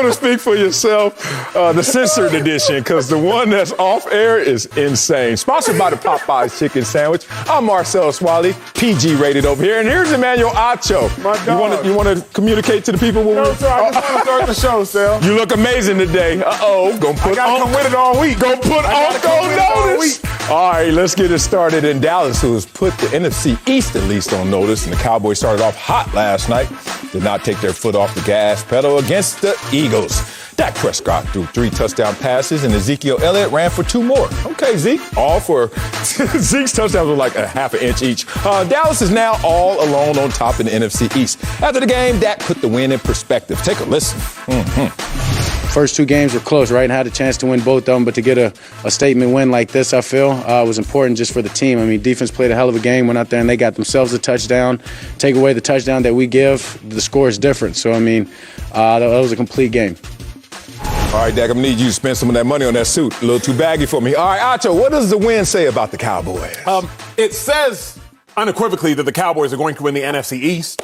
going to speak for yourself, the censored edition, because the one that's off air is insane. Sponsored by the Popeyes Chicken Sandwich. I'm Marcel Swally, PG rated over here, and here's Emmanuel Acho. You want to communicate to the people? No, sir, I just want to start the show, Sal. You look amazing today. Gonna put I gotta come with it all week. Gonna put on notice. All right, let's get it started in Dallas, who has put the NFC East at least on notice, and the Cowboys started off hot last night. Did not take their foot off the gas pedal against the Eagles. Dak Prescott threw 3 touchdown passes, and Ezekiel Elliott ran for 2 more. Okay, Zeke, all for Zeke's touchdowns were like a half an inch each. Dallas is now all alone on top in the NFC East. After the game, Dak put the win in perspective. Take a listen. First 2 games were close, right? And had a chance to win both of them, but to get a statement win like this, I feel, was important just for the team. I mean, defense played a hell of a game, went out there and they got themselves a touchdown. Take away the touchdown that we give, the score is different. So, I mean, that was a complete game. All right, Dak, I'm going to need you to spend some of that money on that suit. A little too baggy for me. All right, Acho, what does the win say about the Cowboys? It says unequivocally that the Cowboys are going to win the NFC East.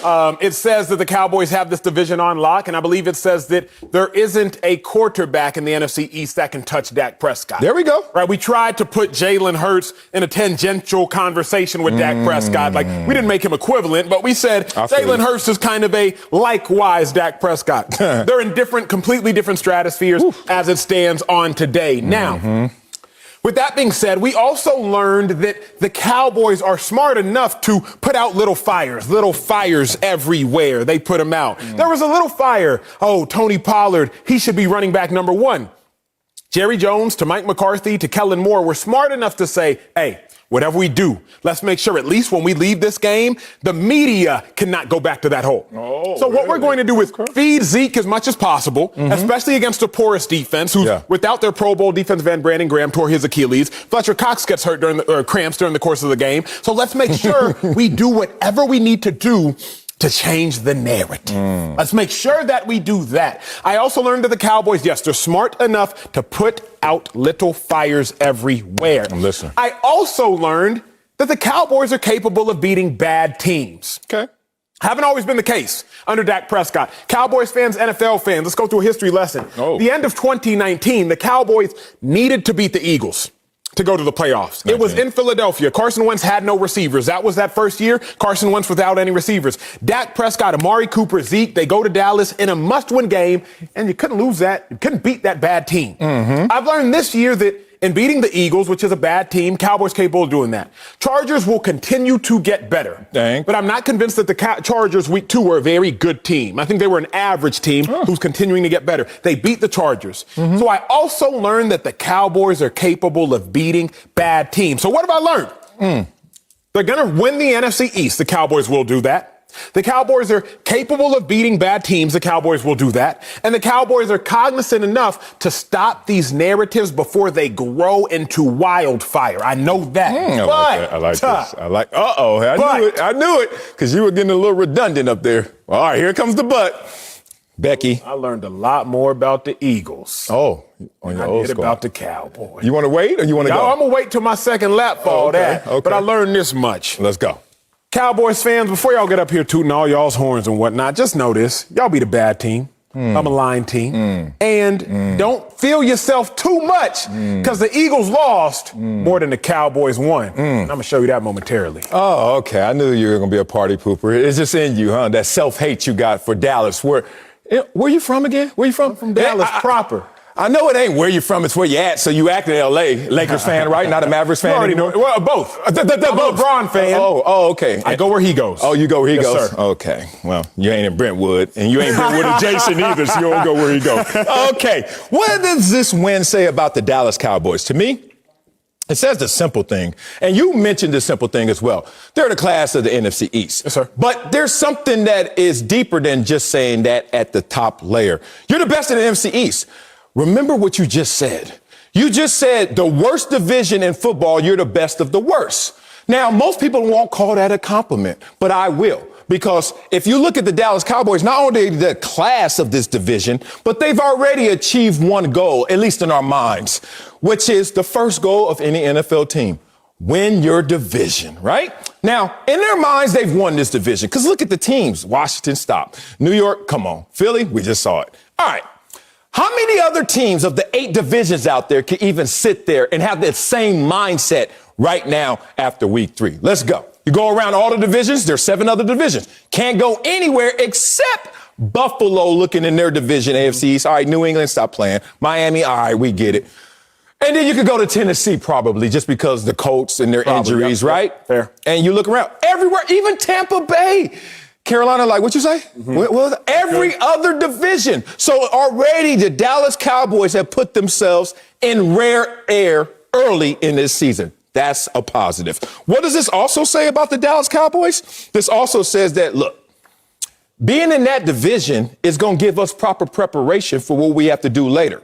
It says that the Cowboys have this division on lock, and I believe it says that there isn't a quarterback in the NFC East that can touch Dak Prescott. There we go. Right, we tried to put Jalen Hurts in a tangential conversation with Dak Prescott. Like, we didn't make him equivalent, but we said Jalen Hurts is kind of a likewise Dak Prescott. They're in completely different stratospheres as it stands on today. Now, with that being said, we also learned that the Cowboys are smart enough to put out little fires everywhere. They put them out. There was a little fire. Oh, Tony Pollard, he should be running back number 1. Jerry Jones to Mike McCarthy to Kellen Moore were smart enough to say, hey, whatever we do, let's make sure at least when we leave this game, the media cannot go back to that hole. So what we're going to do is feed Zeke as much as possible, especially against a porous defense who's without their Pro Bowl defensive end Brandon Graham tore his Achilles. Fletcher Cox gets hurt cramps during the course of the game. So let's make sure we do whatever we need to do to change the narrative. Let's make sure that we do that. I also learned that the Cowboys, yes, they're smart enough to put out little fires everywhere. Listen. I also learned that the Cowboys are capable of beating bad teams. Okay. Haven't always been the case under Dak Prescott. Cowboys fans, NFL fans, let's go through a history lesson. The end of 2019, the Cowboys needed to beat the Eagles to go to the playoffs. It was in Philadelphia. Carson Wentz had no receivers. That was that first year. Carson Wentz without any receivers. Dak Prescott, Amari Cooper, Zeke, they go to Dallas in a must-win game, and you couldn't lose that. You couldn't beat that bad team. I've learned this year that in beating the Eagles, which is a bad team, Cowboys capable of doing that. Chargers will continue to get better. But I'm not convinced that the Chargers week 2 were a very good team. I think they were an average team who's continuing to get better. They beat the Chargers. So I also learned that the Cowboys are capable of beating bad teams. So what have I learned? They're going to win the NFC East. The Cowboys will do that. The Cowboys are capable of beating bad teams. The Cowboys will do that. And the Cowboys are cognizant enough to stop these narratives before they grow into wildfire. I know that. I like this. I knew it. Because you were getting a little redundant up there. All right, here comes the but. Becky. I learned a lot more about the Eagles. On your old squad. About the Cowboys. You want to wait or you want to go? I'm going to wait till my second lap for all that. But I learned this much. Let's go. Cowboys fans, before y'all get up here tooting all y'all's horns and whatnot, just know this. Y'all be the bad team. I'm a lying team. And don't feel yourself too much because the Eagles lost more than the Cowboys won. And I'm going to show you that momentarily. Oh, okay. I knew you were going to be a party pooper. It's just in you, huh? That self-hate you got for Dallas. Where you from again? Where you from? I'm from Dallas proper. I know it ain't where you from, it's where you at, so you act in L.A. Lakers fan, right? Not a Mavericks fan. You already know. Well, both. I'm a LeBron fan. Oh, okay. I go where he goes. Oh, you go where he goes? Sir. Okay. Well, you ain't in Brentwood, and you ain't Brentwood adjacent either, so you don't go where he goes. Okay. What does this win say about the Dallas Cowboys? To me, it says the simple thing, and you mentioned the simple thing as well. They're the class of the NFC East. Yes, sir. But there's something that is deeper than just saying that at the top layer. You're the best in the NFC East. Remember what you just said. You just said the worst division in football, you're the best of the worst. Now, most people won't call that a compliment, but I will. Because if you look at the Dallas Cowboys, not only the class of this division, but they've already achieved one goal, at least in our minds, which is the first goal of any NFL team. win your division, right? Now, in their minds, they've won this division. Because look at the teams. Washington, stop. New York, come on. Philly, we just saw it. All right. How many other teams of the 8 divisions out there can even sit there and have that same mindset right now after week 3? Let's go. You go around all the divisions. There's 7 other divisions. Can't go anywhere except Buffalo looking in their division, AFC East. All right, New England, stop playing. Miami, all right, we get it. And then you could go to Tennessee probably just because the Colts and their injuries, right? Fair. And you look around everywhere, even Tampa Bay. Carolina, like, what you say? Well, every other division. So already the Dallas Cowboys have put themselves in rare air early in this season. That's a positive. What does this also say about the Dallas Cowboys? This also says that, look, being in that division is going to give us proper preparation for what we have to do later.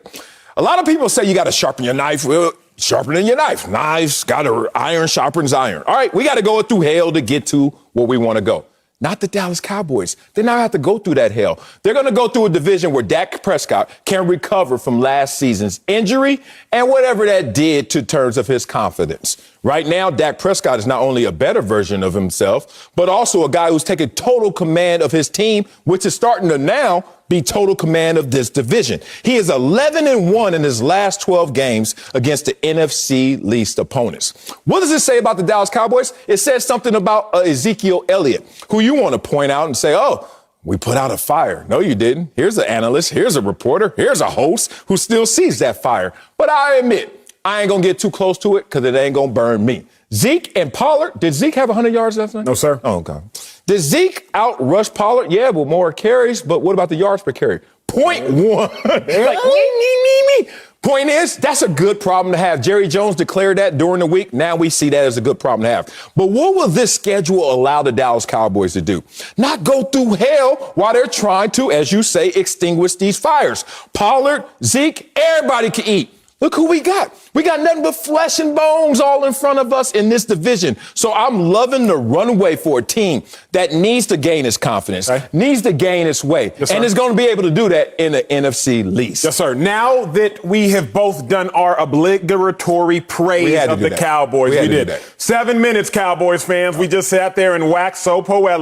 A lot of people say you got to sharpen your knife. Well, sharpening your knife. Knives got to iron sharpens iron. All right, we got to go through hell to get to where we want to go. Not the Dallas Cowboys. They now have to go through that hell. They're going to go through a division where Dak Prescott can recover from last season's injury and whatever that did to terms of his confidence. Right now, Dak Prescott is not only a better version of himself, but also a guy who's taken total command of his team, which is starting to now be total command of this division. He is 11-1 in his last 12 games against the NFC least opponents. What does it say about the Dallas Cowboys? It says something about Ezekiel Elliott, who you want to point out and say, oh, we put out a fire. No, you didn't. Here's an analyst. Here's a reporter. Here's a host who still sees that fire. But I admit, I ain't going to get too close to it because it ain't going to burn me. Zeke and Pollard, did Zeke have 100 yards last night? No, sir. Oh, God. Did Zeke outrush Pollard? Yeah, with more carries, but what about the yards per carry? 0.1. Like, me. Point is, that's a good problem to have. Jerry Jones declared that during the week. Now we see that as a good problem to have. But what will this schedule allow the Dallas Cowboys to do? Not go through hell while they're trying to, as you say, extinguish these fires. Pollard, Zeke, everybody can eat. Look who we got. We got nothing but flesh and bones all in front of us in this division. So I'm loving the runway for a team that needs to gain its confidence, needs to gain its way, and is going to be able to do that in the NFC least. Yes, sir. Now that we have both done our obligatory praise of the Cowboys, we did. 7 minutes, Cowboys fans. We just sat there and waxed so poetically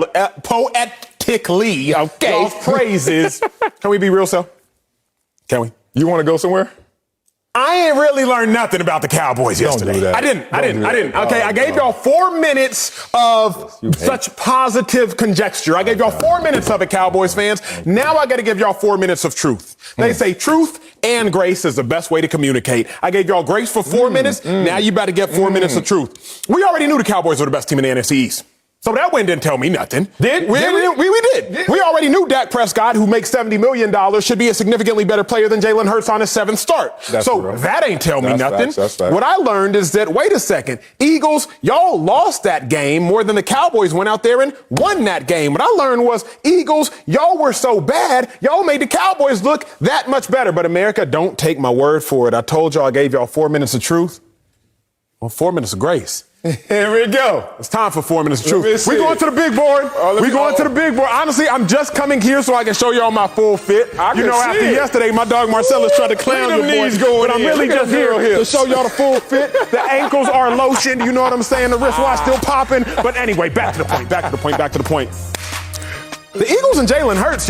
off praises. Can we be real, so? Can we? You want to go somewhere? I ain't really learned nothing about the Cowboys yesterday. Don't do that. I didn't. Okay, I gave y'all 4 minutes of such positive conjecture. I gave y'all 4 minutes of it, Cowboys fans. Now I got to give y'all 4 minutes of truth. They say truth and grace is the best way to communicate. I gave y'all grace for 4 minutes. Now you better get 4 minutes of truth. We already knew the Cowboys were the best team in the NFC East. So that win didn't tell me nothing. We did. We already knew Dak Prescott, who makes $70 million, should be a significantly better player than Jalen Hurts on his 7th start. That ain't tell me nothing. That's what I learned is that, wait a second, Eagles, y'all lost that game more than the Cowboys went out there and won that game. What I learned was, Eagles, y'all were so bad, y'all made the Cowboys look that much better. But America, don't take my word for it. I told y'all I gave y'all 4 minutes of truth. Well, 4 minutes of grace. Here we go. It's time for 4 minutes of truth. We're going to the big board. We're going to the big board. Honestly, I'm just coming here so I can show y'all my full fit. After yesterday, my dog Marcellus tried to clown your boy. But I'm really just here to show y'all the full fit. The ankles are lotioned. You know what I'm saying? The wristwatch still popping. But anyway, back to the point. The Eagles and Jalen Hurts,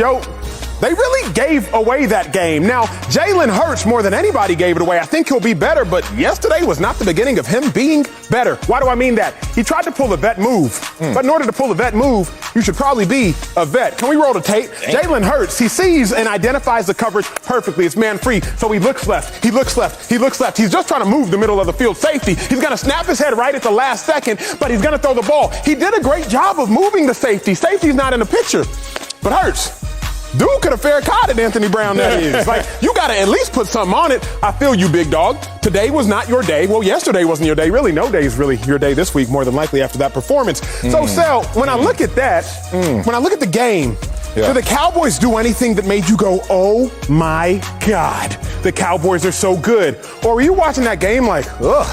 they really gave away that game. Now, Jalen Hurts, more than anybody, gave it away. I think he'll be better, but yesterday was not the beginning of him being better. Why do I mean that? He tried to pull a vet move, but in order to pull a vet move, you should probably be a vet. Can we roll the tape? Jalen Hurts, he sees and identifies the coverage perfectly. It's man-free, so he looks left. He's just trying to move the middle of the field. Safety, he's going to snap his head right at the last second, but he's going to throw the ball. He did a great job of moving the safety. Safety's not in the picture, but Hurts, dude could have fair caught it, Anthony Brown, that is. Like, you got to at least put something on it. I feel you, big dog. Today was not your day. Well, yesterday wasn't your day. Really, no day is really your day this week, more than likely after that performance. So, Sel, when I look at that, when I look at the game, did the Cowboys do anything that made you go, oh, my God, the Cowboys are so good? Or were you watching that game like, ugh,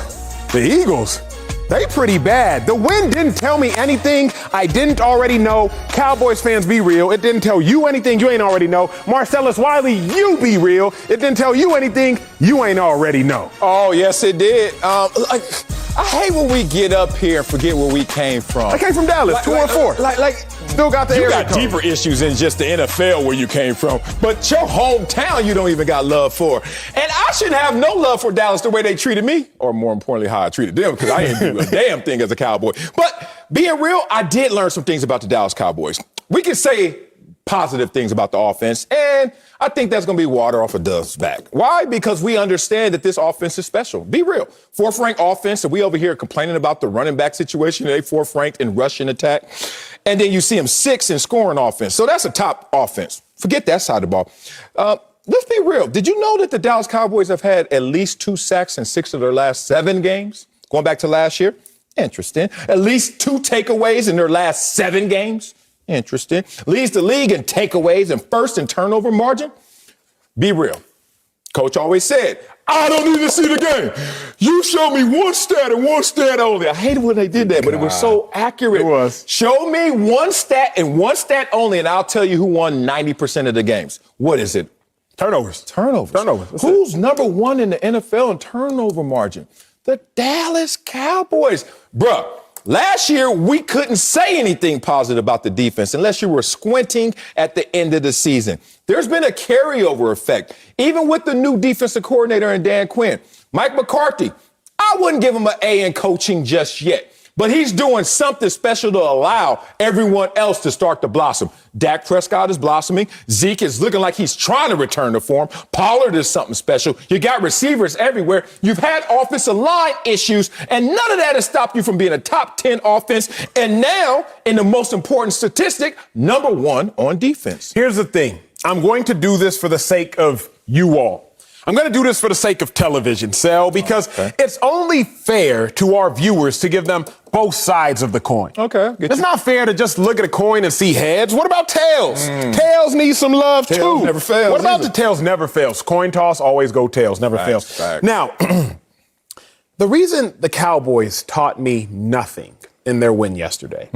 the Eagles? They pretty bad. The win didn't tell me anything I didn't already know. Cowboys fans, be real. It didn't tell you anything you ain't already know. Marcellus Wiley, you be real. It didn't tell you anything you ain't already know. Oh, yes, it did. I hate when we get up here and forget where we came from. I came from Dallas, 2-4. Still got the you area got code. deeper issues than just the NFL where you came from. But your hometown, you don't even got love for. And I shouldn't have no love for Dallas the way they treated me, or more importantly, how I treated them, because I didn't do a damn thing as a Cowboy. But being real, I did learn some things about the Dallas Cowboys. We can say positive things about the offense, and I think that's going to be water off a duck's back. Why? Because we understand that this offense is special. Be real. Fourth-ranked offense, and we over here complaining about the running back situation. They fourth-ranked in rushing attack. And then you see them sixth in scoring offense. So that's a top offense. Forget that side of the ball. Let's be real. Did you know that the Dallas Cowboys have had at least 2 sacks in 6 of their last 7 games? Going back to last year? Interesting. At least 2 takeaways in their last 7 games? Interesting. Leads the league in takeaways and first in turnover margin? Be real. Coach always said, I don't need to see the game. You show me one stat and one stat only. I hated when they did that, but it was so accurate. It was. Show me one stat and one stat only, and I'll tell you who won 90% of the games. What is it? Turnovers. Who's number 1 in the NFL in turnover margin? The Dallas Cowboys. Bruh. Last year, we couldn't say anything positive about the defense unless you were squinting at the end of the season. There's been a carryover effect, even with the new defensive coordinator in Dan Quinn. Mike McCarthy, I wouldn't give him an A in coaching just yet, but he's doing something special to allow everyone else to start to blossom. Dak Prescott is blossoming. Zeke is looking like he's trying to return to form. Pollard is something special. You got receivers everywhere. You've had offensive line issues, and none of that has stopped you from being a top 10 offense. And now, in the most important statistic, number 1 on defense. Here's the thing. I'm going to do this for the sake of you all. I'm going to do this for the sake of television, Sel, because it's only fair to our viewers to give them both sides of the coin. Okay. It's not fair to just look at a coin and see heads. What about tails? Tails need some love, tails too. Never fails. What about the tails never fails? Coin toss, always go tails, never fails. Facts. Now, the reason the Cowboys taught me nothing in their win yesterday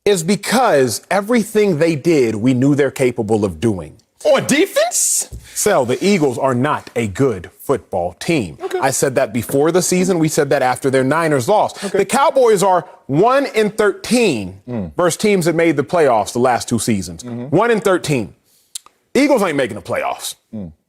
is because everything they did, we knew they're capable of doing. On defense? Sel, the Eagles are not a good football team. Okay. I said that before the season. We said that after their Niners loss. Okay. The Cowboys are 1-13 versus teams that made the playoffs the last 2 seasons. 1-13. Eagles ain't making the playoffs.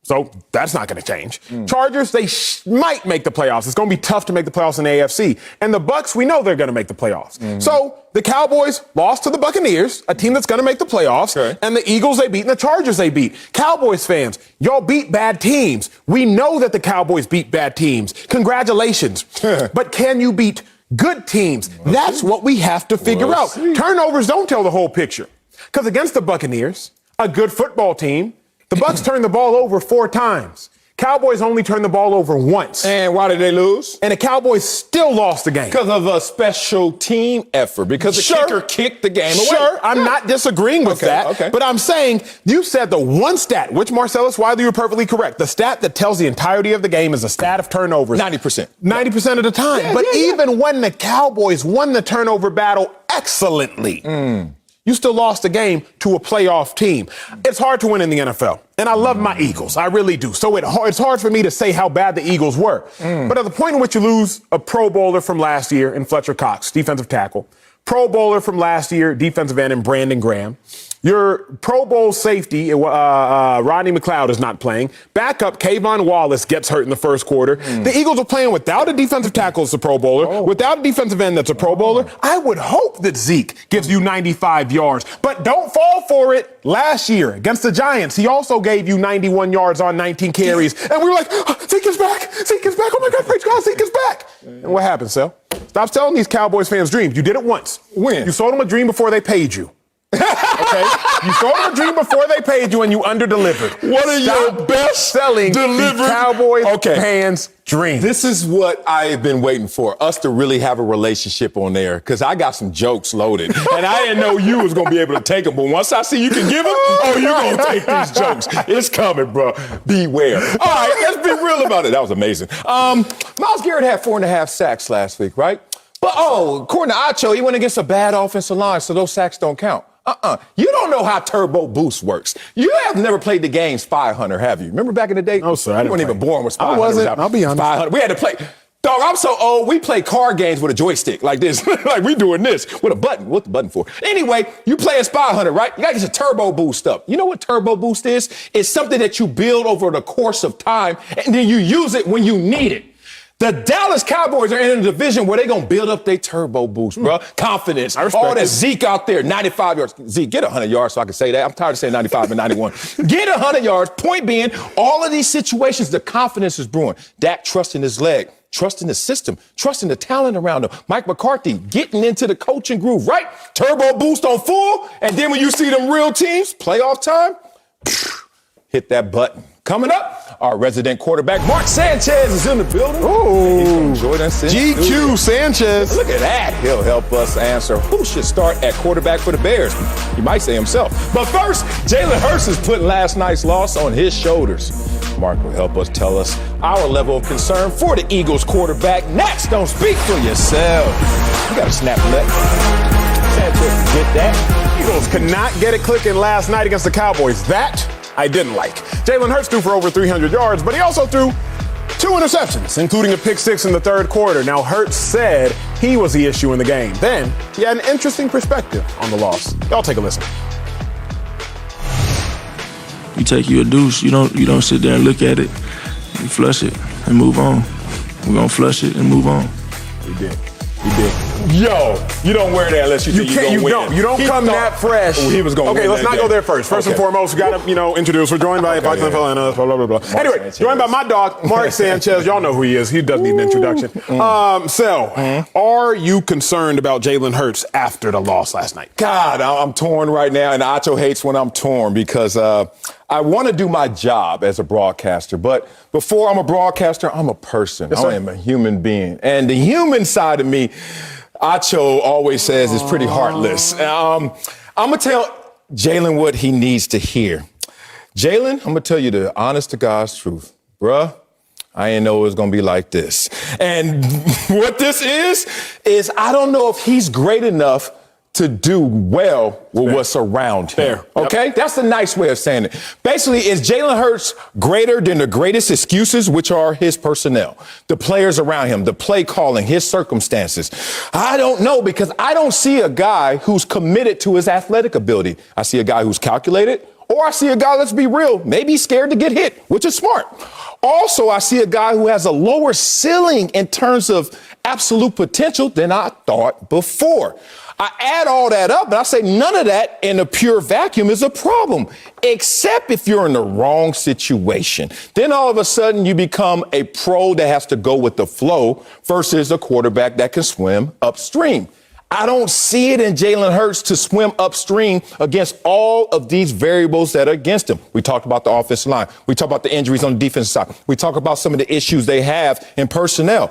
So that's not going to change. Chargers, they might make the playoffs. It's going to be tough to make the playoffs in the AFC. And the Bucs, we know they're going to make the playoffs. So the Cowboys lost to the Buccaneers, a team that's going to make the playoffs. Okay. And the Eagles they beat and the Chargers they beat. Cowboys fans, y'all beat bad teams. We know that the Cowboys beat bad teams. Congratulations. But can you beat good teams? That's what we have to figure out. Turnovers don't tell the whole picture. Because against the Buccaneers, a good football team, the Bucs turned the ball over 4 times. Cowboys only turned the ball over once. And why did they lose? And the Cowboys still lost the game. Because of a special team effort. Because the kicker kicked the game away. Sure, I'm not disagreeing with that. Okay. But I'm saying you said the one stat, which Marcellus Wiley, you're perfectly correct. The stat that tells the entirety of the game is a stat of turnovers. 90%. 90% of the time. Even when the Cowboys won the turnover battle excellently, you still lost the game to a playoff team. It's hard to win in the NFL. And I love my Eagles. I really do. So it's hard for me to say how bad the Eagles were. But at the point in which you lose a Pro Bowler from last year in Fletcher Cox, defensive tackle, Pro Bowler from last year, defensive end in Brandon Graham, your Pro Bowl safety, Rodney McLeod is not playing. Backup, Kayvon Wallace gets hurt in the first quarter. The Eagles are playing without a defensive tackle that's a Pro Bowler, without a defensive end that's a Pro Bowler. I would hope that Zeke gives you 95 yards. But don't fall for it. Last year against the Giants, he also gave you 91 yards on 19 carries. And we were like, Zeke is back. Zeke is back. Oh, my God, praise God, Zeke is back. And what happened, Sel? Stop telling these Cowboys fans dreams. You did it once. When? You sold them a dream before they paid you. Okay? You sold them a dream before they paid you and you underdelivered. What are your best selling delivered Cowboys fans' dreams? This is what I've been waiting for, us to really have a relationship on there, because I got some jokes loaded. And I didn't know you was going to be able to take them. But once I see you can give them, you're going to take these jokes. It's coming, bro. Beware. All right, let's be real about it. That was amazing. Myles Garrett had 4.5 sacks last week, right? But, according to Acho, he went against a bad offensive line, so those sacks don't count. You don't know how turbo boost works. You have never played the games 500, have you? Remember back in the day? No, sir. You weren't even born with 500. I wasn't. I'll be honest. 500. We had to play. Dog, I'm so old, we play card games with a joystick like this. Like we doing this with a button. What's the button for? Anyway, you play a 500, right? You got to get your turbo boost up. You know what turbo boost is? It's something that you build over the course of time, and then you use it when you need it. The Dallas Cowboys are in a division where they're going to build up their turbo boost, bro. Confidence. All that Zeke out there, 95 yards. Zeke, get 100 yards so I can say that. I'm tired of saying 95 and 91. Get 100 yards. Point being, all of these situations, the confidence is brewing. Dak trusting his leg, trusting the system, trusting the talent around him. Mike McCarthy getting into the coaching groove, right? Turbo boost on full. And then when you see them real teams, playoff time, hit that button. Coming up, our resident quarterback, Mark Sanchez, is in the building. Ooh, GQ Sanchez. Look at that. He'll help us answer who should start at quarterback for the Bears. He might say himself. But first, Jalen Hurts is putting last night's loss on his shoulders. Mark will help us tell us our level of concern for the Eagles quarterback. Next, don't speak for yourself. You got to snap the leg. Sanchez, get that. Eagles could not get it clicking last night against the Cowboys. That I didn't like. Jalen Hurts threw for over 300 yards, but he also threw 2 interceptions, including a pick 6 in the third quarter. Now, Hurts said he was the issue in the game. Then, he had an interesting perspective on the loss. Y'all take a listen. You take you a deuce, you don't sit there and look at it. You flush it and move on. We're going to flush it and move on. He did. Yo, you don't wear that unless you think you're going to win. You don't come that fresh. He was going to win. Okay, let's not go there first. First and foremost, we got to, introduce. We're joined by blah, blah, blah. Anyway, Sanchez. Joined by my dog, Mark Sanchez. Y'all know who he is. He doesn't need an introduction. Are you concerned about Jalen Hurts after the loss last night? God, I'm torn right now, and Acho hates when I'm torn because I want to do my job as a broadcaster, but before I'm a broadcaster, I'm a person. Yes, I am a human being. And the human side of me, Acho always says, is pretty heartless. I'm going to tell Jalen what he needs to hear. Jalen, I'm going to tell you the honest to God's truth. Bruh, I didn't know it was going to be like this. And what this is I don't know if he's great enough to do well with what's around him. Fair. Okay? Yep. That's the nice way of saying it. Basically, is Jalen Hurts greater than the greatest excuses, which are his personnel, the players around him, the play calling, his circumstances? I don't know, because I don't see a guy who's committed to his athletic ability. I see a guy who's calculated, or I see a guy, let's be real, maybe scared to get hit, which is smart. Also, I see a guy who has a lower ceiling in terms of absolute potential than I thought before. I add all that up, and I say none of that in a pure vacuum is a problem, except if you're in the wrong situation. Then all of a sudden you become a pro that has to go with the flow versus a quarterback that can swim upstream. I don't see it in Jalen Hurts to swim upstream against all of these variables that are against him. We talked about the offensive line. We talked about the injuries on the defensive side. We talk about some of the issues they have in personnel.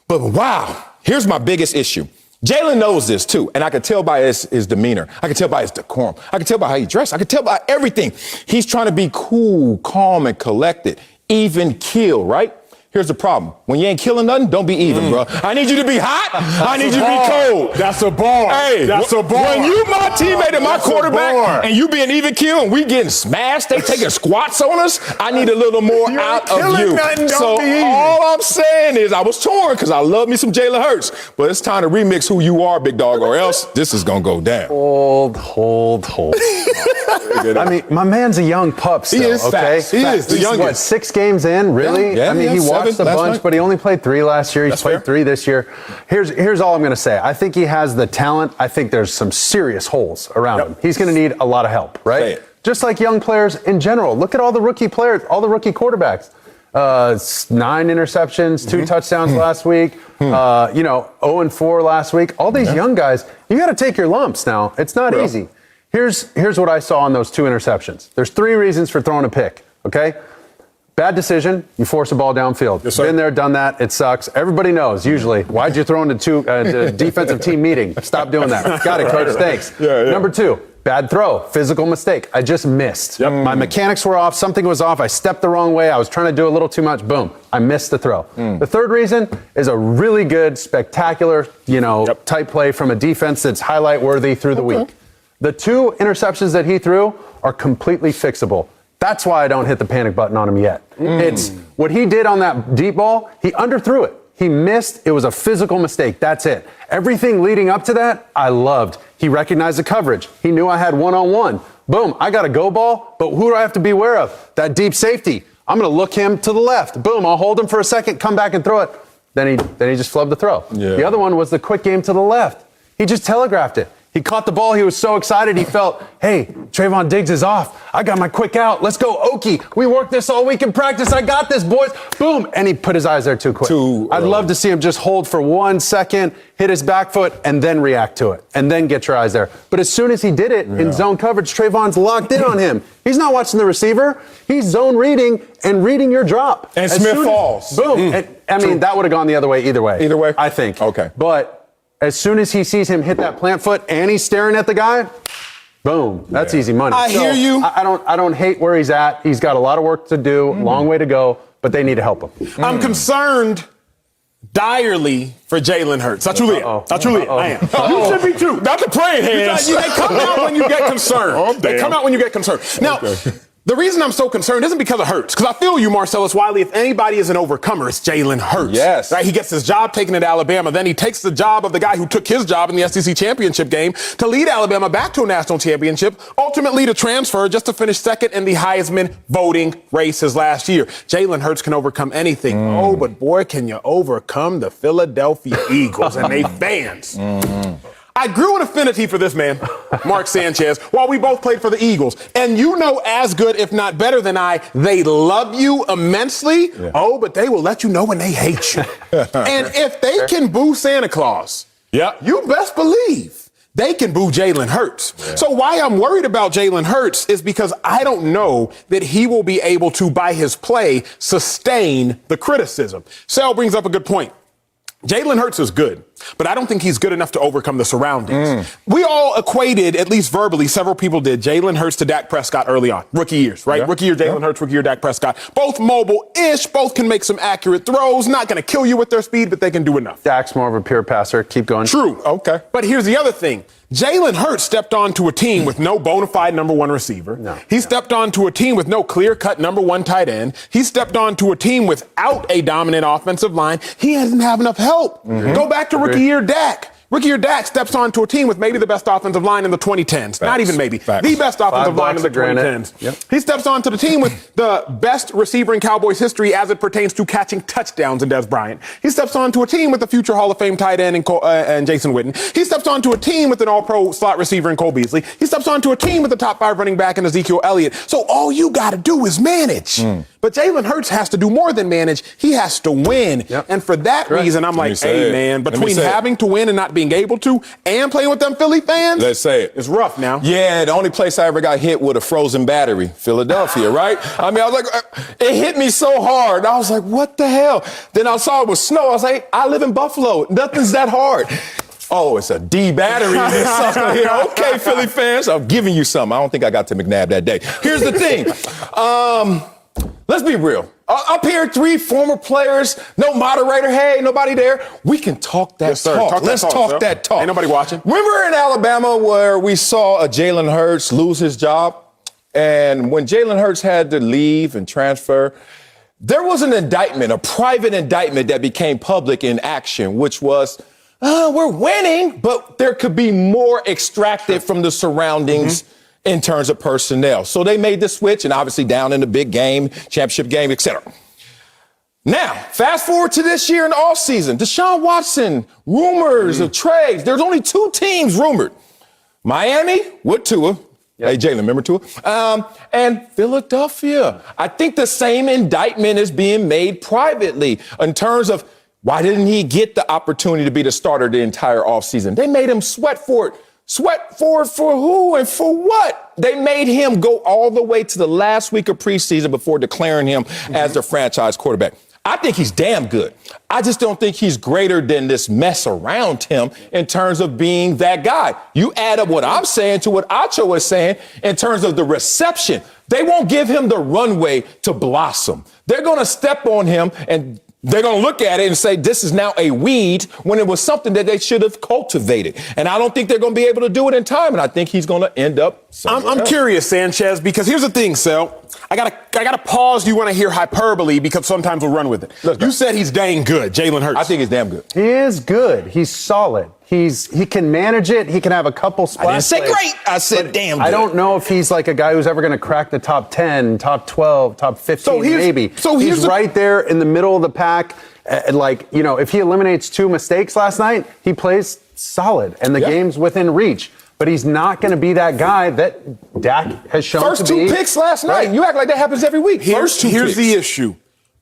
But wow, here's my biggest issue. Jalen knows this, too, and I can tell by his demeanor. I can tell by his decorum. I can tell by how he dressed. I can tell by everything. He's trying to be cool, calm, and collected, even kill, right? Here's the problem. When you ain't killing nothing, don't be even, bro. I need you to be hot. I need you to be cold. That's a bar. Hey, that's a bar. When you my teammate and my quarterback and you being even kill and we getting smashed, they taking squats on us, I need a little more out of you. So all I'm saying is I was torn because I love me some Jalen Hurts, but it's time to remix who you are, big dog, or else this is going to go down. Hold. I mean, my man's a young pup still, He is okay? facts. He is the He's, youngest. what, 6 games in, really? Yeah, I mean, he watched a last bunch, night. but he only played 3 last year. He's That's played fair. 3 this year. Here's all I'm going to say. I think he has the talent. I think there's some serious holes around him. He's going to need a lot of help, Say right? it. Just like young players in general. Look at all the rookie players, all the rookie quarterbacks. 9 interceptions, 2 touchdowns last week, 0-4 last week. All these young guys, you got to take your lumps now. It's not easy. Here's what I saw on those 2 interceptions. There's 3 reasons for throwing a pick, okay? Bad decision, you force a ball downfield. Yes, sir. Been there, done that, it sucks. Everybody knows, usually. Why'd you throw into the defensive team meeting? Stop doing that. Got it, coach, thanks. Yeah. Number 2, bad throw, physical mistake. I just missed. Yep. My mechanics were off. Something was off. I stepped the wrong way. I was trying to do a little too much. Boom. I missed the throw. The third reason is a really good, spectacular, type play from a defense that's highlight worthy through the week. The 2 interceptions that he threw are completely fixable. That's why I don't hit the panic button on him yet. It's what he did on that deep ball. He underthrew it. He missed. It was a physical mistake. That's it. Everything leading up to that, I loved. He recognized the coverage. He knew I had one-on-one. Boom, I got a go ball, but who do I have to be aware of? That deep safety. I'm going to look him to the left. Boom, I'll hold him for a second, come back and throw it. Then he just flubbed the throw. Yeah. The other one was the quick game to the left. He just telegraphed it. He caught the ball. He was so excited. He felt, hey, Trayvon Diggs is off. I got my quick out. Let's go, Okie. We worked this all week in practice. I got this, boys. Boom. And he put his eyes there too quick. I'd love to see him just hold for 1 second, hit his back foot, and then react to it, and then get your eyes there. But as soon as he did it in zone coverage, Trayvon's locked in on him. He's not watching the receiver. He's zone reading and reading your drop. And Smith falls. Boom. And, that would have gone the other way either way. Either way? I think. Okay. But as soon as he sees him hit that plant foot and he's staring at the guy, boom, that's easy money. I hear you. I don't hate where he's at. He's got a lot of work to do, long way to go, but they need to help him. I'm concerned direly for Jalen Hurts. I truly am. I am. You should be too. Not the praying hands. They come out when you get concerned. They come out when you get concerned. Now, the reason I'm so concerned isn't because of Hurts, because I feel you, Marcellus Wiley. If anybody is an overcomer, it's Jalen Hurts. Yes. Right? He gets his job taken at Alabama. Then he takes the job of the guy who took his job in the SEC championship game to lead Alabama back to a national championship, ultimately to transfer just to finish second in the Heisman voting race his last year. Jalen Hurts can overcome anything. Oh, but boy, can you overcome the Philadelphia Eagles and they fans. I grew an affinity for this man, Mark Sanchez, while we both played for the Eagles. And you know as good, if not better than I, they love you immensely. Yeah. Oh, but they will let you know when they hate you. And if they can boo Santa Claus, you best believe they can boo Jalen Hurts. Yeah. So why I'm worried about Jalen Hurts is because I don't know that he will be able to, by his play, sustain the criticism. Sal brings up a good point. Jalen Hurts is good, but I don't think he's good enough to overcome the surroundings. We all equated, at least verbally, several people did, Jalen Hurts to Dak Prescott early on. Rookie years, right? Rookie year Jalen Hurts, rookie year Dak Prescott. Both mobile-ish, both can make some accurate throws. Not going to kill you with their speed, but they can do enough. Dak's more of a pure passer. Keep going. True. Okay. But here's the other thing. Jalen Hurts stepped onto a team with no bona fide number one receiver. He stepped onto a team with no clear-cut number one tight end. He stepped onto a team without a dominant offensive line. He doesn't have enough help. Go back to rookie year Dak. Rookie year Dak steps onto a team with maybe the best offensive line in the 2010s. Not even maybe. The best offensive line in the 2010s. He steps onto the team with the best receiver in Cowboys history as it pertains to catching touchdowns in Des Bryant. He steps onto a team with the future Hall of Fame tight end and Jason Witten. He steps onto a team with an all-pro slot receiver in Cole Beasley. He steps onto a team with the top 5 running back in Ezekiel Elliott. So all you got to do is manage. But Jalen Hurts has to do more than manage. He has to win. And for that reason, I'm like, hey, man, between having to win and not being able to and playing with them Philly fans, let's say it. It's rough now. Yeah, the only place I ever got hit with a frozen battery, Philadelphia, right? I mean, I was like, it hit me so hard. I was like, what the hell? Then I saw it was snow. I was like, I live in Buffalo. Nothing's that hard. Oh, it's a D battery. Okay, Philly fans, I'm giving you some. I don't think I got to McNabb that day. Here's the thing. Let's be real. Up here, 3 former players, no moderator. Hey, nobody there. We can talk that talk. Let's talk that talk. Ain't nobody watching. Remember in Alabama where we saw a Jalen Hurts lose his job? And when Jalen Hurts had to leave and transfer, there was an indictment, a private indictment that became public in action, which was, we're winning, but there could be more extracted from the surroundings in terms of personnel. So they made the switch, and obviously down in the big game, championship game, etc. Now, fast forward to this year in the offseason. Deshaun Watson, rumors of trades. There's only 2 teams rumored. Miami with Tua. Hey, Jalen, remember Tua? And Philadelphia. I think the same indictment is being made privately in terms of why didn't he get the opportunity to be the starter the entire offseason? They made him sweat for it. Sweat for it for who and for what? They made him go all the way to the last week of preseason before declaring him as the franchise quarterback. I think he's damn good. I just don't think he's greater than this mess around him in terms of being that guy. You add up what I'm saying to what Acho is saying in terms of the reception. They won't give him the runway to blossom. They're going to step on him and they're going to look at it and say, this is now a weed when it was something that they should have cultivated. And I don't think they're going to be able to do it in time. And I think he's going to end up I'm curious, Sanchez, because here's the thing, Sel. I gotta pause you when I hear hyperbole because sometimes we'll run with it. You said he's dang good, Jalen Hurts. I think he's damn good. He is good. He's solid. He can manage it. He can have a couple splash I didn't say plays, great. I said damn good. I don't know if he's like a guy who's ever going to crack the top 10, top 12, top 15 maybe. He's right there in the middle of the pack. If he eliminates 2 mistakes last night, he plays solid and the game's within reach. But he's not going to be that guy that Dak has shown First to be. First 2 picks last night. Right. You act like that happens every week. Here's the issue.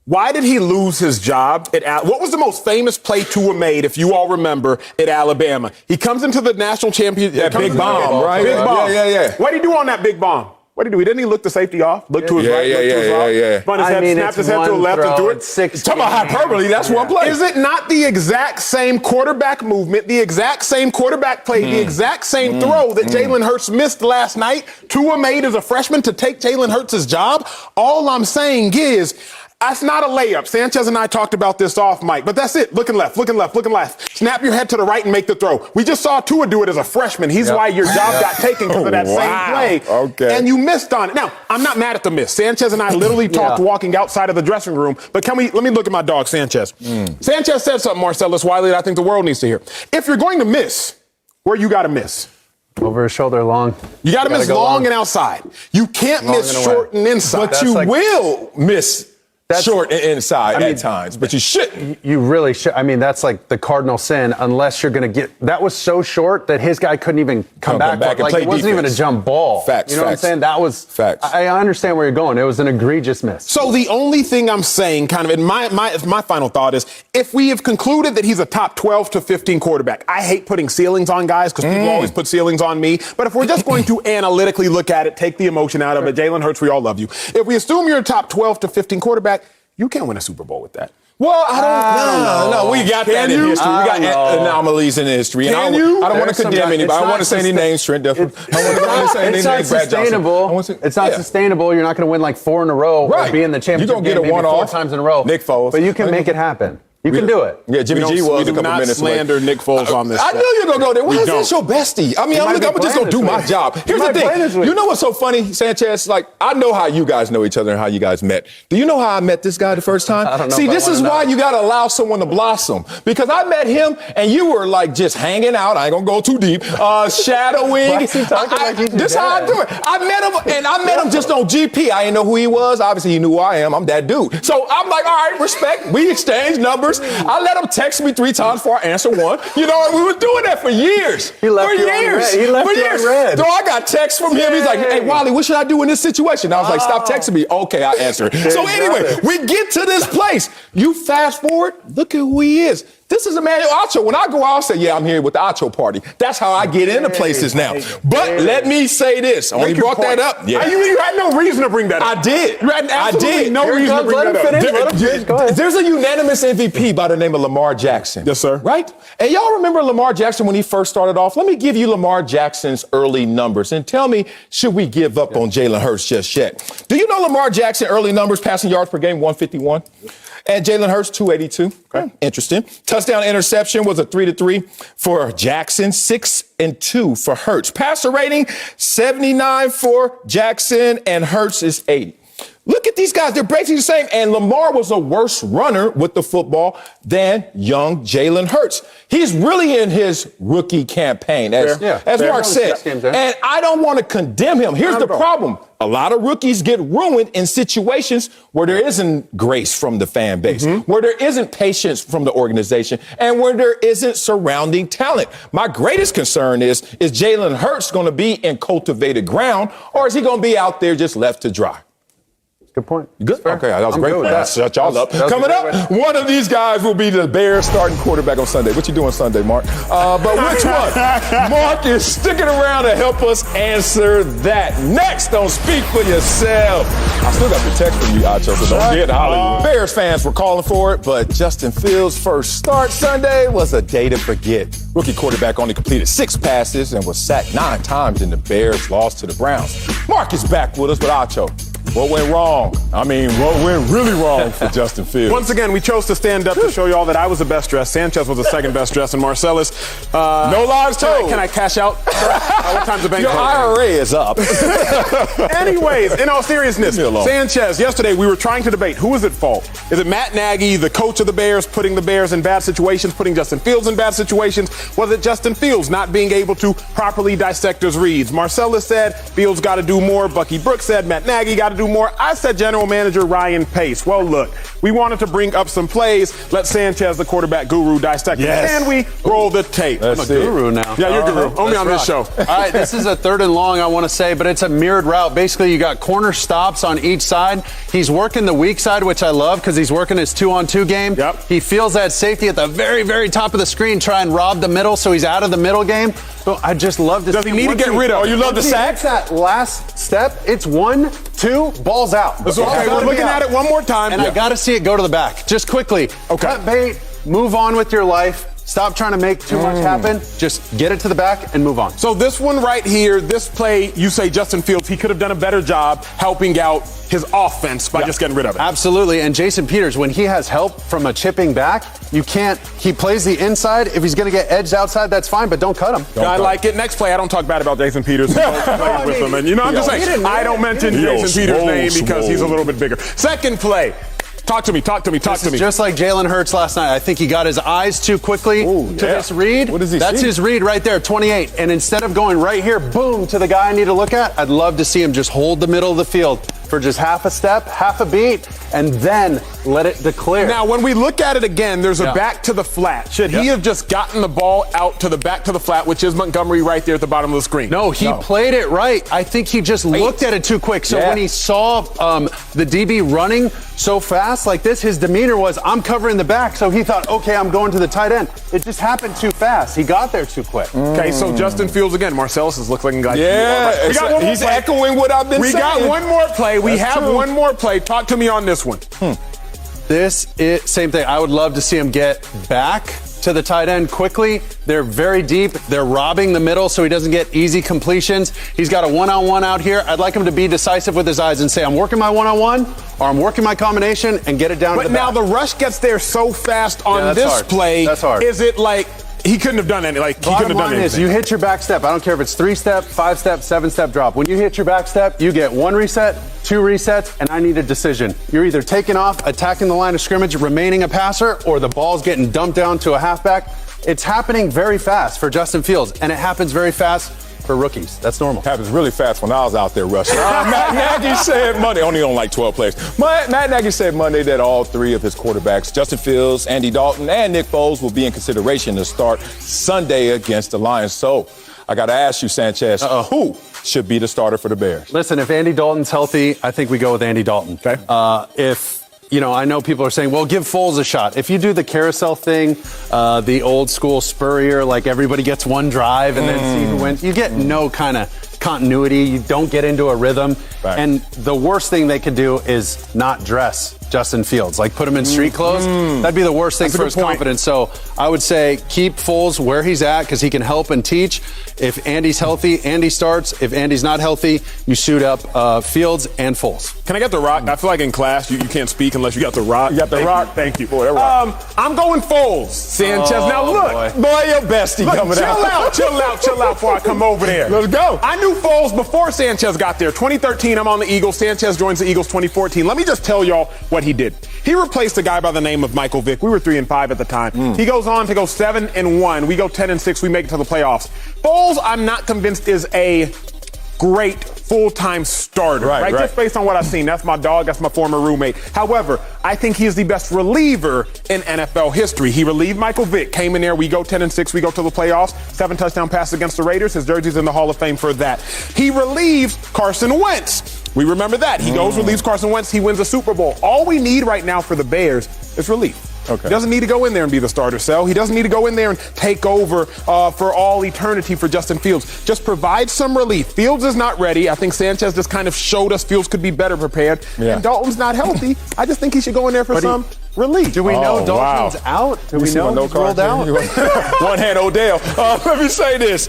Why did he lose his job what was the most famous play Tua made, if you all remember, at Alabama? He comes into the national championship. That big bomb, right? Big bomb. Yeah. What did he do on that big bomb? What did he do? Didn't he look the safety off? Look to his right, look to his left. Spun his head, snapped his head to the left and threw it. Talk about hyperbole. That's one play. Is it not the exact same quarterback movement, the exact same quarterback play, the exact same throw that Jalen Hurts missed last night? Tua made as a freshman to take Jalen Hurts' job? All I'm saying is, that's not a layup. Sanchez and I talked about this off mic, but that's it. Looking left. Snap your head to the right and make the throw. We just saw Tua do it as a freshman. He's why your job got taken because of that same play. Okay. And you missed on it. Now, I'm not mad at the miss. Sanchez and I literally talked walking outside of the dressing room, but let me look at my dog, Sanchez. Sanchez said something, Marcellus Wiley, that I think the world needs to hear. If you're going to miss, where you got to miss? Over his shoulder long. You got to miss long and outside. You can't miss short and inside. But you will miss short and inside at times, but you shouldn't. You really should. I mean, that's like the cardinal sin unless you're going to get – that was so short that his guy couldn't even come back and like, play it wasn't defense. even a jump ball. Facts, You know what I'm saying? That was – Facts. I understand where you're going. It was an egregious miss. So the only thing I'm saying kind of in my final thought is if we have concluded that he's a top 12 to 15 quarterback, I hate putting ceilings on guys because people always put ceilings on me. But if we're just going to analytically look at it, take the emotion out of it, Jalen Hurts, we all love you. If we assume you're a top 12 to 15 quarterback, you can't win a Super Bowl with that. Well, I don't know. We got that in history. We got anomalies in history. And I don't want to condemn anybody. I don't want to say any names, Trent. I don't want to say any names. It's not sustainable. It's not sustainable. You're not going to win like 4 in a row or be in the championship You're going to get a game one-off 4 times in a row. Nick Foles. But you can make it happen. You can do it. Yeah, Jimmy G was a couple minutes late. We do not slander Nick Foles on this. I knew you were going to go there. Why is that your bestie? I mean, I'm just going to do my job. Here's the thing. You know what's so funny, Sanchez? Like, I know how you guys know each other and how you guys met. Do you know how I met this guy the first time? I don't know. See, this is why you got to allow someone to blossom. Because I met him and you were like just hanging out. I ain't going to go too deep. Shadowing. Why is he talking like he's This is how I do it. I met him and I met him just on GP. I didn't know who he was. Obviously, he knew who I am. I'm that dude. So I'm like, all right, respect. We exchanged numbers. I let him text me 3 times before I answer one. You know, we were doing that for years. He left you on red. He left you on red. So I got texts from him. He's like, hey, Wally, what should I do in this situation? I was like, stop texting me. Okay, I answer. So anyway, we get to this place. You fast forward, look at who he is. This is Emmanuel Acho. When I go out, I'll say, yeah, I'm here with the Acho party. That's how I get into places now. But let me say this. I only brought that up. Yeah. You had no reason to bring that up. I did. You had absolutely no reason to bring that up. Go ahead. There's a unanimous MVP by the name of Lamar Jackson. Yes, sir. Right? And y'all remember Lamar Jackson when he first started off? Let me give you Lamar Jackson's early numbers and tell me, should we give up on Jalen Hurts just yet? Do you know Lamar Jackson early numbers, passing yards per game, 151? And Jalen Hurts, 282. Okay. Interesting. Touchdown interception was a 3-3 for Jackson, 6-2 for Hurts. Passer rating, 79 for Jackson, and Hurts is 80. Look at these guys. They're basically the same. And Lamar was a worse runner with the football than young Jalen Hurts. He's really in his rookie campaign, as Mark said. And I don't want to condemn him. Here's the problem. A lot of rookies get ruined in situations where there isn't grace from the fan base, where there isn't patience from the organization, and where there isn't surrounding talent. My greatest concern is Jalen Hurts going to be in cultivated ground, or is he going to be out there just left to dry? Good point. Good. Okay, that was I'm great. good with that. Shut y'all up. That was Coming a up, great way. one of these guys will be the Bears starting quarterback on Sunday. What you doing Sunday, Mark? But which one? Mark is sticking around to help us answer that. Next on Speak for Yourself. I still got the text from you, Acho, so don't get Hollywood. Bears fans were calling for it, but Justin Fields' first start Sunday was a day to forget. Rookie quarterback only completed 6 passes and was sacked 9 times in the Bears' loss to the Browns. Mark is back with us with Acho. What went wrong? I mean, what went really wrong for Justin Fields? Once again, we chose to stand up to show y'all that I was the best dressed. Sanchez was the second best dressed, and Marcellus. No lies told. Can I cash out? What time's the bank? Your IRA is up. Anyways, in all seriousness, Leave me alone. Sanchez, yesterday we were trying to debate who is at fault. Is it Matt Nagy, the coach of the Bears, putting the Bears in bad situations, putting Justin Fields in bad situations? Was it Justin Fields not being able to properly dissect his reads? Marcellus said Fields got to do more. Bucky Brooks said Matt Nagy got to do more. I said General Manager Ryan Pace. Well, look, we wanted to bring up some plays. Let Sanchez, the quarterback guru, dissect them. Yes. Can we roll the tape? I'm a guru now. Yeah, you're a guru. Only on this show. All right, this is a 3rd and long, I want to say, but it's a mirrored route. Basically, you got corner stops on each side. He's working the weak side, which I love because he's working his 2-on-2 game. Yep. He feels that safety at the very, very top of the screen, try and rob the middle so he's out of the middle game. So I just love to Does see he need to once get rid of? Oh, you love the once he sack? hits that last step, it's 1, 2, balls out. It's Ball's okay. gotta We're be looking out. at it one more time. And I got to see it go to the back. Just quickly. Okay. Cut bait, move on with your life. Stop trying to make too much happen. Just get it to the back and move on. So this one right here, this play, you say Justin Fields, he could have done a better job helping out his offense by just getting rid of it. Absolutely. And Jason Peters, when he has help from a chipping back, you can't, he plays the inside. If he's going to get edged outside, that's fine, but don't cut him. I like it. Next play, I don't talk bad about Jason Peters. Plays with him. And, I'm just saying, I don't mention Jason Peters' name because he's a little bit bigger. Second play. Talk to me. Just like Jalen Hurts last night. I think he got his eyes too quickly to this read. What does he That's see? his read right there, 28. And instead of going right here, boom, to the guy I need to look at, I'd love to see him just hold the middle of the field for just half a step, half a beat, and then let it declare. Now, when we look at it again, there's a back to the flat. Should he have just gotten the ball out to the back to the flat, which is Montgomery right there at the bottom of the screen? No, he played it right. I think he just looked at it too quick. So when he saw the DB running so fast like this, his demeanor was, I'm covering the back. So he thought, okay, I'm going to the tight end. It just happened too fast. He got there too quick. Okay, so Justin Fields again. Marcellus is looking like Yeah, we got one more he's play. echoing what I've been We saying. got one more play. We That's have true. one more play. Talk to me on this one. Same thing. I would love to see him get back to the tight end quickly. They're very deep. They're robbing the middle so he doesn't get easy completions. He's got a one-on-one out here. I'd like him to be decisive with his eyes and say, I'm working my one-on-one or I'm working my combination and get it down to the But now back. the rush gets there so fast on that's this hard. play. That's hard. Is it like he couldn't have done anything? Like he couldn't Bottom have done line is anything. you hit your back step. I don't care if it's 3-step, 5-step, 7-step drop. When you hit your back step, you get 1 reset, 2 resets, and I need a decision. You're either taking off, attacking the line of scrimmage, remaining a passer, or the ball's getting dumped down to a halfback. It's happening very fast for Justin Fields, and it happens very fast for rookies. That's normal. Happens really fast when I was out there rushing. Matt Nagy said Monday, only on like 12 plays. Matt Nagy said Monday that all 3 of his quarterbacks, Justin Fields, Andy Dalton, and Nick Foles, will be in consideration to start Sunday against the Lions. So I got to ask you, Sanchez, who should be the starter for the Bears? Listen, if Andy Dalton's healthy, I think we go with Andy Dalton. Okay. I know people are saying, well, give Foles a shot. If you do the carousel thing, the old school Spurrier, like everybody gets one drive and then see who wins, you get no kind of continuity. You don't get into a rhythm. Right. And the worst thing they could do is not dress Justin Fields, like put him in street clothes. That'd be the worst thing That's a for good his point. confidence. So I would say keep Foles where he's at because he can help and teach. If Andy's healthy, Andy starts. If Andy's not healthy, you suit up Fields and Foles. Can I get the rock? I feel like in class you can't speak unless you got the rock. You got the rock? Thank you. Boy, that rock. I'm going Foles, Sanchez. Now look, Boy, your bestie Look, coming chill out before I come over there. Let's go. I knew Foles before Sanchez got there. 2013, I'm on the Eagles. Sanchez joins the Eagles 2014. Let me just tell y'all what he did. He replaced a guy by the name of Michael Vick. We were 3-5 at the time. He goes on to go 7-1. We go 10-6. We make it to the playoffs. Foles, I'm not convinced is a great full-time starter, right? Just based on what I've seen. That's my dog. That's my former roommate. However, I think he is the best reliever in NFL history. He relieved Michael Vick. Came in there. We go 10-6. We go to the playoffs. 7 touchdown passes against the Raiders. His jersey's in the Hall of Fame for that. He relieves Carson Wentz. We remember that. He goes, relieves Carson Wentz, he wins a Super Bowl. All we need right now for the Bears is relief. Okay. He doesn't need to go in there and be the starter cell. He doesn't need to go in there and take over for all eternity for Justin Fields. Just provide some relief. Fields is not ready. I think Sanchez just kind of showed us Fields could be better prepared. Yeah. And Dalton's not healthy. I just think he should go in there for some relief. Do we know Dalton's out? Do we know he's rolled out? One hand, Odell. Let me say this.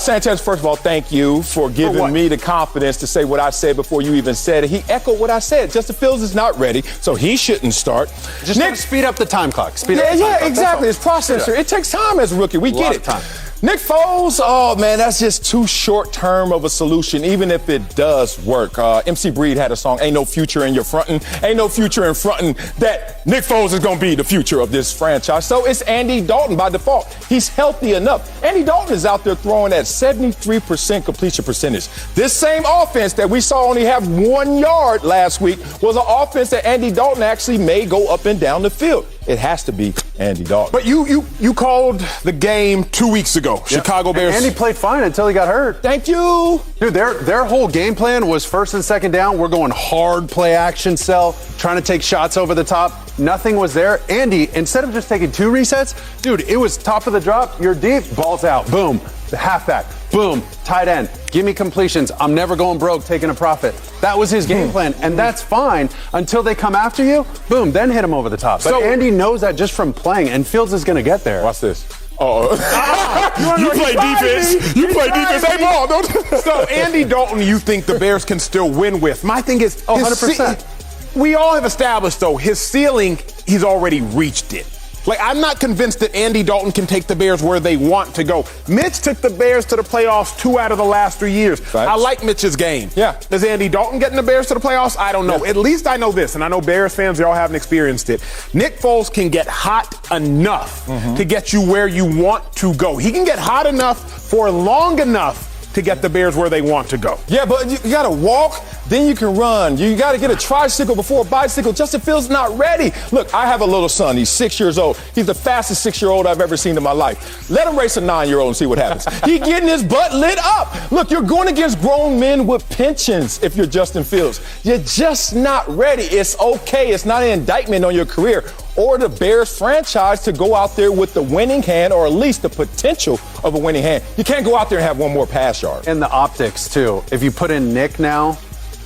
Sanchez, first of all, thank you for giving me the confidence to say what I said before you even said it. He echoed what I said. Justin Fields is not ready, so he shouldn't start. Just Nick, speed up the time clock. Exactly. It's processor. It takes time as a rookie. We get it. Time. Nick Foles, oh man, that's just too short term of a solution, even if it does work. MC Breed had a song, Ain't No Future in Your Frontin', Ain't No Future in Frontin', that Nick Foles is going to be the future of this franchise. So it's Andy Dalton by default. He's healthy enough. Andy Dalton is out there throwing at 73% completion percentage. This same offense that we saw only have 1 yard last week was an offense that Andy Dalton actually may go up and down the field. It has to be Andy Dalton. But you called the game 2 weeks ago. Yep. Chicago Bears. And Andy played fine until he got hurt. Thank you. Dude, their whole game plan was first and second down. We're going hard play action cell, trying to take shots over the top. Nothing was there. Andy, instead of just taking 2 resets, dude, it was top of the drop. You're deep. Balls out. Boom. The halfback. Boom. Tight end. Give me completions. I'm never going broke taking a profit. That was his game plan, and that's fine until they come after you. Boom. Then hit him over the top. But Andy knows that just from playing, and Fields is going to get there. Watch this. You play defense. You play defense. Hey, ball. So Andy Dalton, you think the Bears can still win with? My thing is, 100%. We all have established, though, his ceiling, he's already reached it. Like, I'm not convinced that Andy Dalton can take the Bears where they want to go. Mitch took the Bears to the playoffs 2 out of the last 3 years. Right. I like Mitch's game. Yeah. Is Andy Dalton getting the Bears to the playoffs? I don't know. Yeah. At least I know this, and I know Bears fans, y'all haven't experienced it. Nick Foles can get hot enough to get you where you want to go. He can get hot enough for long enough to get the Bears where they want to go. Yeah, but you got to walk, then you can run. You got to get a tricycle before a bicycle. Justin Fields not ready. Look, I have a little son. He's 6 years old. He's the fastest 6-year-old I've ever seen in my life. Let him race a 9-year-old and see what happens. He getting his butt lit up. Look, you're going against grown men with pensions if you're Justin Fields. You're just not ready. It's okay. It's not an indictment on your career or the Bears franchise to go out there with the winning hand, or at least the potential of a winning hand. You can't go out there and have one more pass yard. And the optics, too. If you put in Nick now,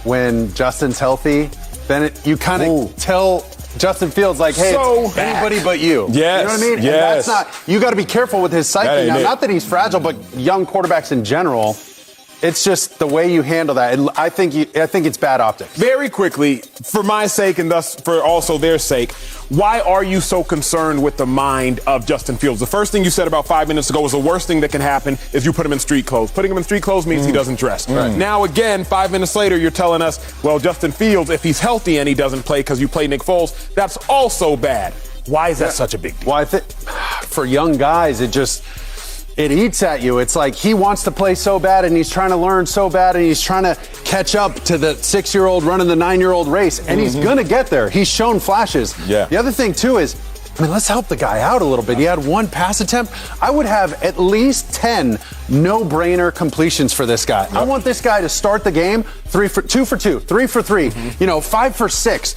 when Justin's healthy, then you kind of tell Justin Fields, like, hey, it's anybody but you. Yes. You know what I mean? Yes. And that's not, you got to be careful with his psyche now. Not that he's fragile, but young quarterbacks in general. It's just the way you handle that. I think it's bad optics. Very quickly, for my sake and thus for also their sake, why are you so concerned with the mind of Justin Fields? The first thing you said about 5 minutes ago was the worst thing that can happen is you put him in street clothes. Putting him in street clothes means he doesn't dress. Right. Now, again, 5 minutes later, you're telling us, well, Justin Fields, if he's healthy and he doesn't play because you play Nick Foles, that's also bad. Why is that such a big deal? Well, I think for young guys, it eats at you. It's like he wants to play so bad and he's trying to learn so bad and he's trying to catch up to the 6-year-old running the 9-year-old race. And he's going to get there. He's shown flashes. Yeah. The other thing, too, is, let's help the guy out a little bit. He had 1 pass attempt. I would have at least 10 no-brainer completions for this guy. Yep. I want this guy to start the game 2 for 2, 3 for 3, 5 for 6.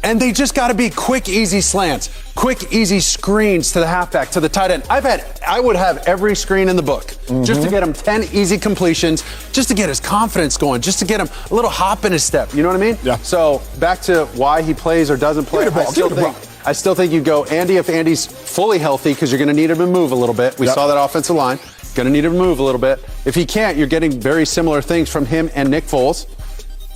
And they just got to be quick, easy slants, quick, easy screens to the halfback, to the tight end. I would have every screen in the book just to get him 10 easy completions, just to get his confidence going, just to get him a little hop in his step. You know what I mean? Yeah. So back to why he plays or doesn't play. I still think you go Andy if Andy's fully healthy, because you're going to need him to move a little bit. We saw that offensive line. Going to need him to move a little bit. If he can't, you're getting very similar things from him and Nick Foles.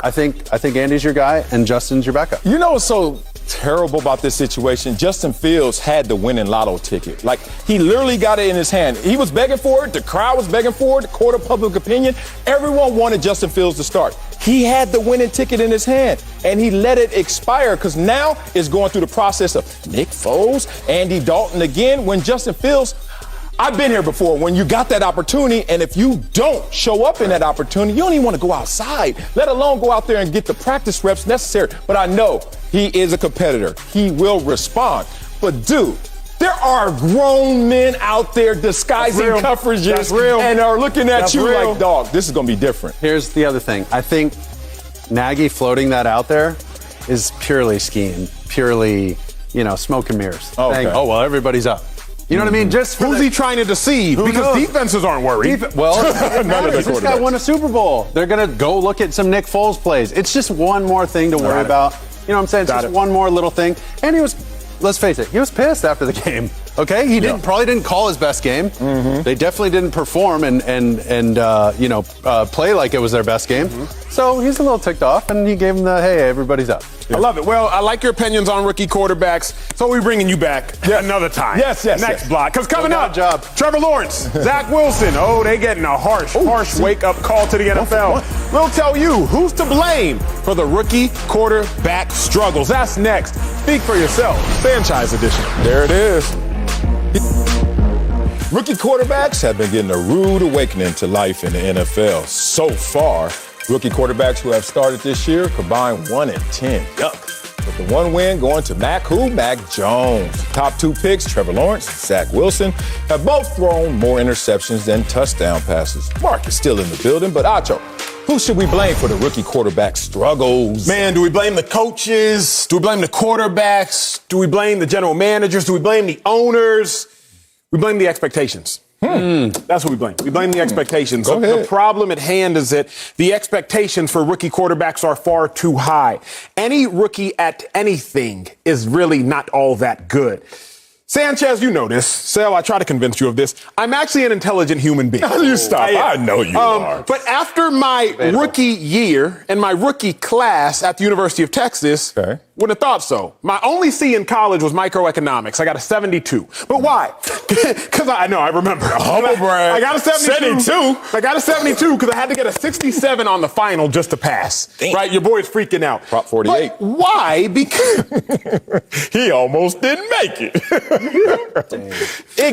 I think Andy's your guy and Justin's your backup. You know what's so terrible about this situation? Justin Fields had the winning lotto ticket. Like, he literally got it in his hand. He was begging for it. The crowd was begging for it. The court of public opinion. Everyone wanted Justin Fields to start. He had the winning ticket in his hand, and he let it expire because now it's going through the process of Nick Foles, Andy Dalton again, when Justin Fields, I've been here before, when you got that opportunity, and if you don't show up in that opportunity, you don't even want to go outside, let alone go out there and get the practice reps necessary. But I know he is a competitor. He will respond. But, dude, there are grown men out there disguising coverages and are looking at you like, dog, this is going to be different. Here's the other thing. I think Nagy floating that out there is purely scheme, purely, smoke and mirrors. Okay. Saying, oh, well, everybody's up. You know what I mean? Just Who's he trying to deceive? Who Because knows? defenses aren't worried. None of the this guy won a Super Bowl. They're going to go look at some Nick Foles plays. It's just one more thing to worry about. You know what I'm saying? It's just one more little thing. And let's face it, he was pissed after the game. Okay, he probably didn't call his best game. Mm-hmm. They definitely didn't perform and play like it was their best game. Mm-hmm. So he's a little ticked off, and he gave him the hey, everybody's up. I love it. Well, I like your opinions on rookie quarterbacks, so we're bringing you back another time. Yes. Next block. Because coming up, job. Trevor Lawrence, Zach Wilson. Oh, they getting a harsh wake-up call to the NFL. We'll tell you who's to blame for the rookie quarterback struggles. That's next. Speak for yourself. Franchise edition. There it is. Rookie quarterbacks have been getting a rude awakening to life in the NFL. So far, rookie quarterbacks who have started this year combined 1-10. Yuck. With the one win going to Mac Jones. Top two picks, Trevor Lawrence, Zach Wilson, have both thrown more interceptions than touchdown passes. Mark is still in the building, but Acho, who should we blame for the rookie quarterback struggles? Man, do we blame the coaches? Do we blame the quarterbacks? Do we blame the general managers? Do we blame the owners? We blame the expectations. That's what we blame. We blame the expectations. Go ahead. The problem at hand is that the expectations for rookie quarterbacks are far too high. Any rookie at anything is really not all that good. Sanchez, you know this. Sal, I try to convince you of this. I'm actually an intelligent human being. You stop. I know you are. But after my rookie year and my rookie class at the University of Texas, wouldn't have thought so. My only C in college was microeconomics. I got a 72. But why? Because I remember. Humble brag. I got a 72. 72? I got a 72 because I had to get a 67 on the final just to pass. Damn. Right? Your boy's freaking out. Prop 48. But why? Because he almost didn't make it.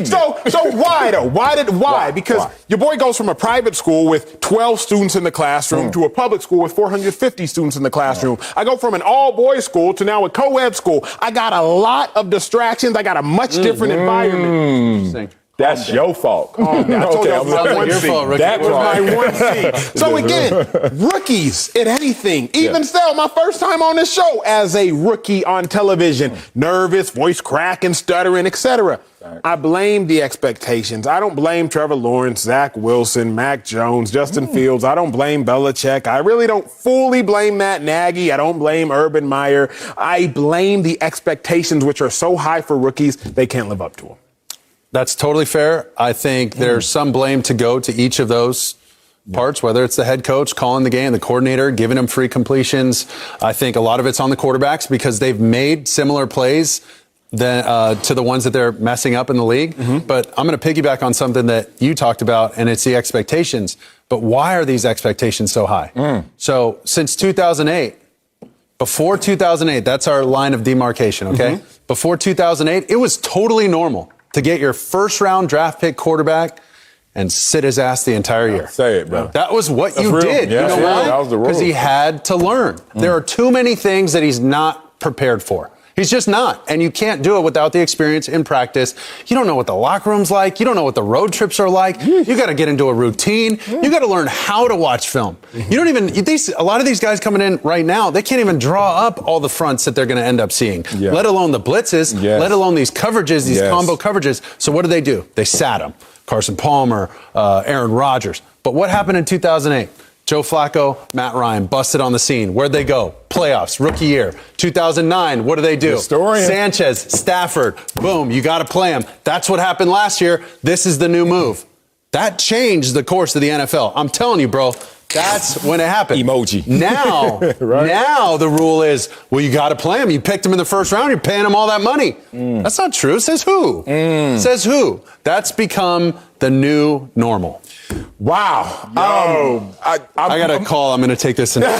So why though? Why? Because your boy goes from a private school with 12 students in the classroom to a public school with 450 students in the classroom. I go from an all-boys school to now a co-ed school. I got a lot of distractions. I got a much different environment. That's your fault. I told you I'm your fault. That was my one C. So again, rookies at anything. Even still, my first time on this show as a rookie on television. Nervous, voice cracking, stuttering, etc. I blame the expectations. I don't blame Trevor Lawrence, Zach Wilson, Mac Jones, Justin Fields. I don't blame Belichick. I really don't fully blame Matt Nagy. I don't blame Urban Meyer. I blame the expectations, which are so high for rookies, they can't live up to them. That's totally fair. I think there's some blame to go to each of those parts, whether it's the head coach calling the game, the coordinator giving them free completions. I think a lot of it's on the quarterbacks because they've made similar plays to the ones that they're messing up in the league. But I'm going to piggyback on something that you talked about, and it's the expectations. But why are these expectations so high? So since 2008, before 2008, that's our line of demarcation, okay? Before 2008, it was totally normal to get your first-round draft pick quarterback and sit his ass the entire year. Say it, bro. That was what you real. did. Yes, you know why? that was the rule. Because he had to learn. There are too many things that he's not prepared for. He's just not. And you can't do it without the experience in practice. You don't know what the locker room's like. You don't know what the road trips are like. You got to get into a routine. You got to learn how to watch film. You don't even, a lot of these guys coming in right now, they can't even draw up all the fronts that they're going to end up seeing, let alone the blitzes, let alone these coverages, these combo coverages. So what do? They sat them. Carson Palmer, Aaron Rodgers. But what happened in 2008? Joe Flacco, Matt Ryan busted on the scene. Where'd they go? Playoffs, rookie year. 2009, what do? Historian. Sanchez, Stafford, boom, you got to play them. That's what happened last year. This is the new move. That changed the course of the NFL. I'm telling you, bro, that's when it happened. Emoji. Now, now the rule is, well, you got to play them. You picked them in the first round. You're paying them all that money. That's not true. Says who? Says who? That's become the new normal. Wow. I got a call. I'm going to take this. Mustard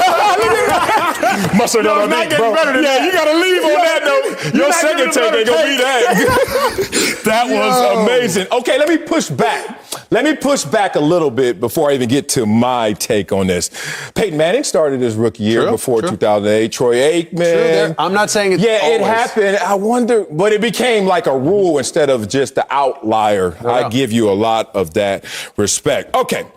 on that, bro. You got to leave on that note. Your second take ain't going to be that. That was amazing. Okay, let me push back. Let me push back a little bit before I even get to my take on this. Peyton Manning started his rookie year before 2008. Troy Aikman. I'm not saying it's it happened. I wonder, but it became like a rule instead of just the outlier. I give you a lot of that respect. Okay.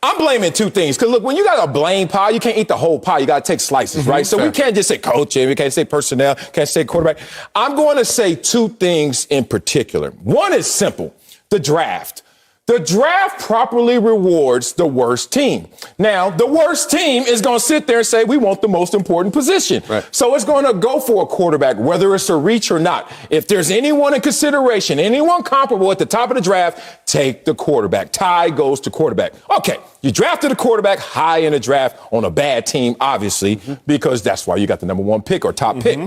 I'm blaming two things. Because, look, when you got a blame pie, you can't eat the whole pie. You got to take slices, right? So we can't just say coaching. We can't say personnel. Can't say quarterback. I'm going to say two things in particular. One is simple. The draft. The draft properly rewards the worst team. Now, the worst team is going to sit there and say, we want the most important position. Right. So it's going to go for a quarterback, whether it's a reach or not. If there's anyone in consideration, anyone comparable at the top of the draft, take the quarterback. Tie goes to quarterback. Okay, you drafted a quarterback high in the draft on a bad team, obviously, because that's why you got the number one pick or top pick.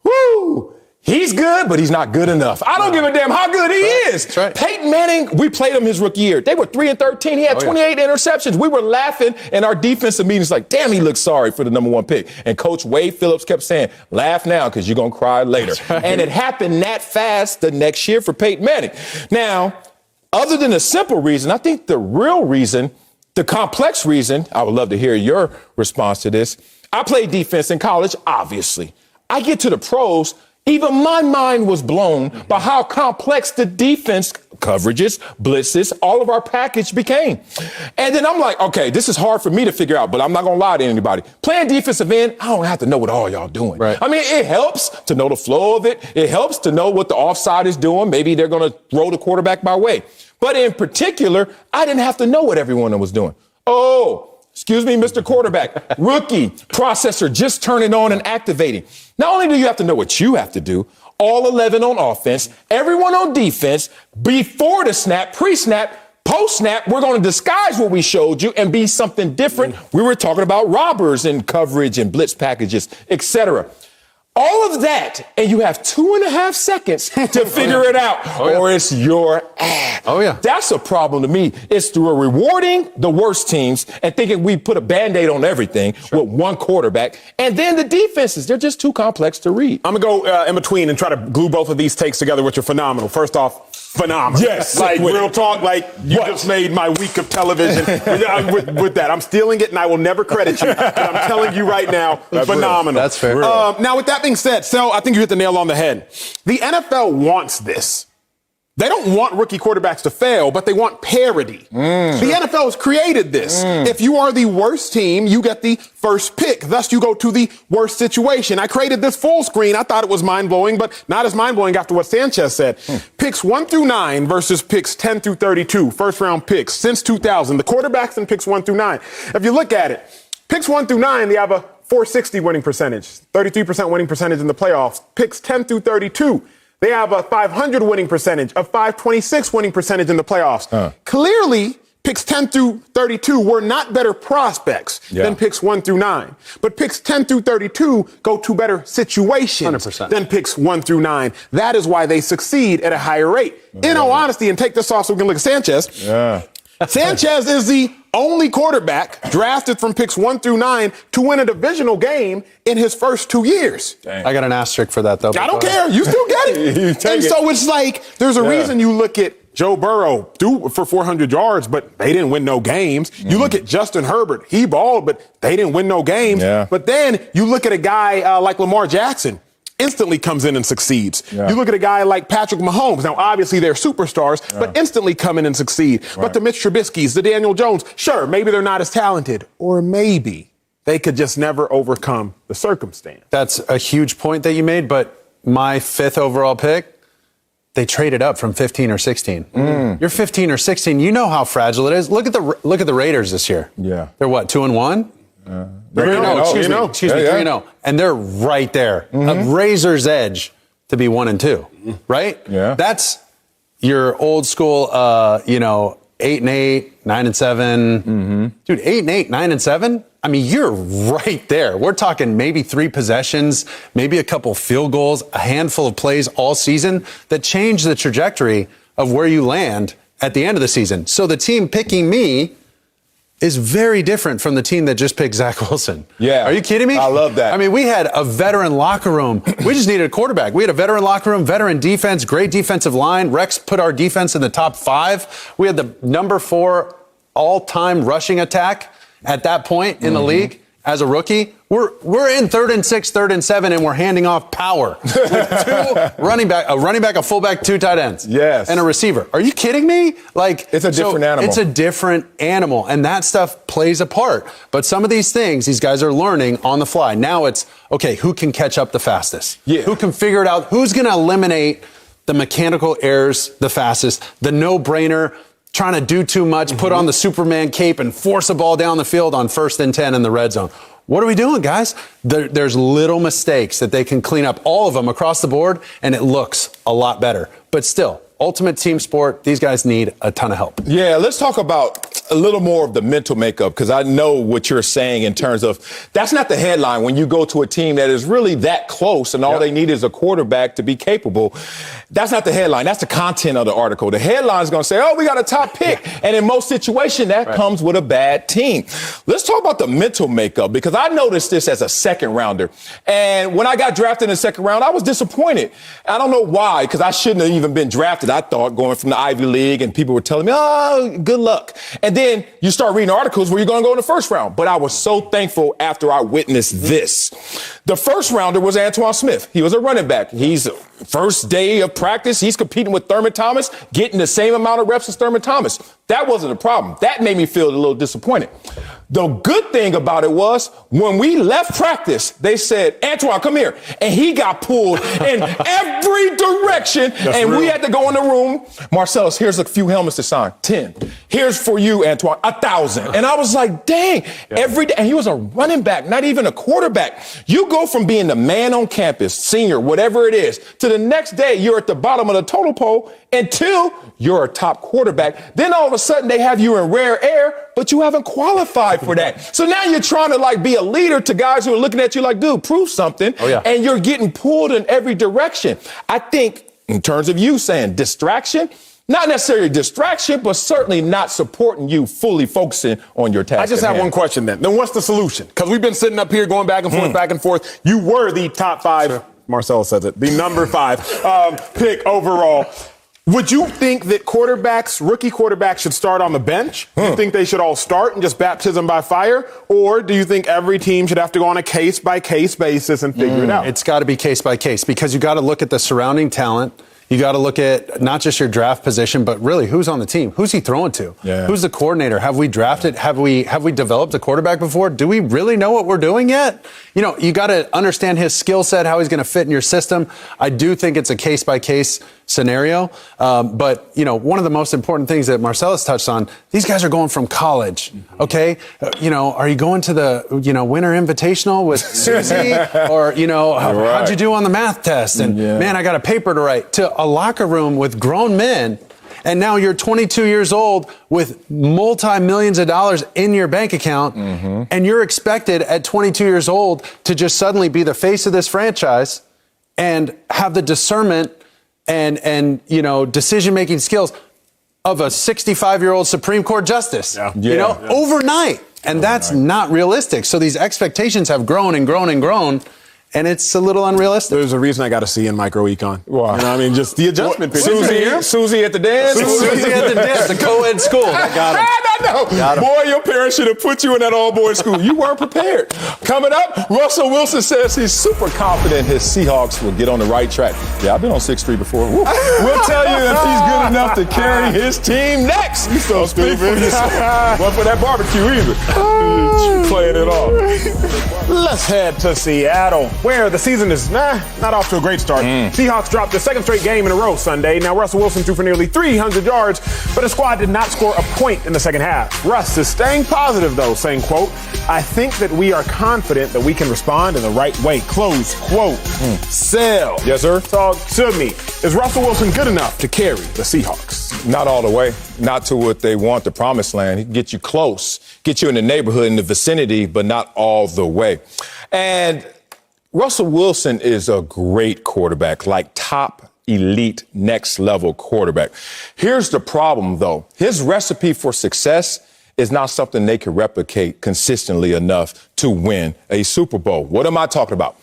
Woo! He's good, but he's not good enough. I don't give a damn how good he is. That's right. Peyton Manning, we played him his rookie year. They were 3-13. He had 28 interceptions. We were laughing in our defensive meetings like, damn, he looks sorry for the number one pick. And Coach Wade Phillips kept saying, laugh now because you're going to cry later. Right. And it happened that fast the next year for Peyton Manning. Now, other than the simple reason, I think the real reason, the complex reason, I would love to hear your response to this. I played defense in college, obviously. I get to the pros. Even my mind was blown by how complex the defense coverages, blitzes, all of our package became. And then I'm like, okay, this is hard for me to figure out, but I'm not going to lie to anybody. Playing defensive end, I don't have to know what all y'all doing. Right. I mean, it helps to know the flow of it. It helps to know what the offside is doing. Maybe they're going to throw the quarterback my way. But in particular, I didn't have to know what everyone was doing. Excuse me, Mr. Quarterback, rookie, processor, just turning on and activating. Not only do you have to know what you have to do, all 11 on offense, everyone on defense, before the snap, pre-snap, post-snap, we're going to disguise what we showed you and be something different. We were talking about robbers and coverage and blitz packages, etc. All of that, and you have 2.5 seconds to figure it out, or it's your ass. That's a problem to me. It's through rewarding the worst teams and thinking we put a Band-Aid on everything with one quarterback. And then the defenses, they're just too complex to read. I'm going to go in between and try to glue both of these takes together, which are phenomenal. First off, phenomenal. Yes. Like, real talk, like, you just made my week of television with that. I'm stealing it, and I will never credit you. But I'm telling you right now, phenomenal. Real. That's fair. Now, with that being said, so I think you hit the nail on the head. The NFL wants this. They don't want rookie quarterbacks to fail, but they want parity. The NFL has created this. If you are the worst team, you get the first pick. Thus, you go to the worst situation. I created this full screen. I thought it was mind-blowing, but not as mind-blowing after what Sanchez said. Picks 1 through 9 versus picks 10 through 32, first-round picks since 2000. The quarterbacks in picks 1 through 9. If you look at it, picks 1 through 9, they have a 460 winning percentage, 33% winning percentage in the playoffs. Picks 10 through 32. They have a 500 winning percentage, a 526 winning percentage in the playoffs. Clearly, picks 10 through 32 were not better prospects than picks 1 through 9. But picks 10 through 32 go to better situations 100%. Than picks 1 through 9. That is why they succeed at a higher rate. In all honesty, and take this off so we can look at Sanchez. Sanchez is the only quarterback drafted from picks 1 through 9 to win a divisional game in his first 2 years. Dang. I got an asterisk for that, though. I don't care. You still get it. And so it's like there's a reason you look at Joe Burrow threw for 400 yards, but they didn't win no games. You look at Justin Herbert. He balled, but they didn't win no games. But then you look at a guy like Lamar Jackson. Instantly comes in and succeeds. You look at a guy like Patrick Mahomes. Now, obviously, they're superstars, but instantly come in and succeed. But the Mitch Trubisky's, the Daniel Jones, sure, maybe they're not as talented. Or maybe they could just never overcome the circumstance. That's a huge point that you made, but my 5th overall pick, they traded up from 15 or 16. You're 15 or 16. You know how fragile it is. Look at the Raiders this year. They're what, 2-1? 3-0. Excuse me, 3-0. And they're right there. A razor's edge to be 1-2, right? That's your old school, 8-8, 9-7. Dude, 8-8, 9-7? I mean, you're right there. We're talking maybe 3 possessions, maybe a couple field goals, a handful of plays all season that change the trajectory of where you land at the end of the season. So the team picking me is very different from the team that just picked Zach Wilson. Are you kidding me? I love that. I mean, we had a veteran locker room. We just needed a quarterback. We had a veteran locker room, veteran defense, great defensive line. Rex put our defense in the top 5. We had the number 4 all-time rushing attack at that point in the league as a rookie. We're in 3rd and 6, 3rd and 7, and we're handing off power with a running back, a fullback, 2 tight ends, and a receiver. Are you kidding me? Like, it's a different animal. It's a different animal, and that stuff plays a part. But some of these things, these guys are learning on the fly. Now it's okay. Who can catch up the fastest? Yeah. Who can figure it out? Who's going to eliminate the mechanical errors the fastest? The no-brainer. Trying to do too much, put on the Superman cape and force a ball down the field on 1st and 10 in the red zone. What are we doing, guys? There's little mistakes that they can clean up, all of them across the board, and it looks a lot better. But still, ultimate team sport, these guys need a ton of help. Yeah, let's talk about a little more of the mental makeup, because I know what you're saying in terms of that's not the headline when you go to a team that is really that close and all they need is a quarterback to be capable. That's not the headline. That's the content of the article. The headline is going to say, oh, we got a top pick. And in most situations, that comes with a bad team. Let's talk about the mental makeup, because I noticed this as a second rounder. And when I got drafted in the second round, I was disappointed. I don't know why, because I shouldn't have even been drafted. I thought going from the Ivy League, and people were telling me, oh, good luck. And then you start reading articles where you're going to go in the first round. But I was so thankful after I witnessed this. The first rounder was Antoine Smith. He was a running back. He's first day of practice. He's competing with Thurman Thomas, getting the same amount of reps as Thurman Thomas. That wasn't a problem. That made me feel a little disappointed. The good thing about it was when we left practice, they said, Antoine, come here. And he got pulled in every direction. We had to go in the room. Marcellus, here's a few helmets to sign. 10. Here's for you, Antoine, 1,000. And I was like, dang, every day. And he was a running back, not even a quarterback. You go from being the man on campus, senior, whatever it is, to the next day you're at the bottom of the total pole until you're a top quarterback. Then all of a sudden they have you in rare air, but you haven't qualified for that. So now you're trying to like be a leader to guys who are looking at you like, dude, prove something. And you're getting pulled in every direction. I think in terms of you saying distraction, not necessarily distraction, but certainly not supporting you fully focusing on your task. I just have one question then. Then what's the solution? Because we've been sitting up here going back and forth. You were the top 5, Marcel says it, the number 5 pick overall. Would you think that rookie quarterbacks should start on the bench? Do you think they should all start and just baptism by fire? Or do you think every team should have to go on a case-by-case basis and figure it out? It's got to be case-by-case, because you got to look at the surrounding talent. You got to look at not just your draft position, but really who's on the team. Who's he throwing to? Who's the coordinator? Have we drafted? Have we developed a quarterback before? Do we really know what we're doing yet? You know, you got to understand his skill set, how he's going to fit in your system. I do think it's a case-by-case scenario. But, you know, one of the most important things that Marcellus touched on, these guys are going from college, okay? You know, are you going to the, Winter Invitational with Susie? Or, how'd you do on the math test? And, man, I got a paper to write. To a locker room with grown men, and now you're 22 years old with multi-millions of dollars in your bank account, and you're expected at 22 years old to just suddenly be the face of this franchise and have the discernment and decision-making skills of a 65-year-old Supreme Court justice, overnight. And that's not realistic. So these expectations have grown and grown and grown. And it's a little unrealistic. There's a reason I got a C in microecon. Wow. Just the adjustment period. Susie at the dance? Susie at the dance, the co-ed school. I got him. I know. Boy, your parents should have put you in that all-boys school. You weren't prepared. Coming up, Russell Wilson says he's super confident his Seahawks will get on the right track. Yeah, I've been on 6th Street before. Woo. We'll tell you if he's good enough to carry his team next. You so stupid. One for that barbecue either. Playing it off. Let's head to Seattle, where the season is not off to a great start. Seahawks dropped their second straight game in a row Sunday. Now, Russell Wilson threw for nearly 300 yards, but his squad did not score a point in the second half. Russ is staying positive, though, saying, quote, I think that we are confident that we can respond in the right way, close quote. Sell. Yes, sir. Talk to me. Is Russell Wilson good enough to carry the Seahawks? Not all the way. Not to what they want, the promised land. He can get you close, get you in the neighborhood, in the vicinity, but not all the way. And Russell Wilson is a great quarterback, like top elite next level quarterback. Here's the problem, though. His recipe for success is not something they can replicate consistently enough to win a Super Bowl. What am I talking about?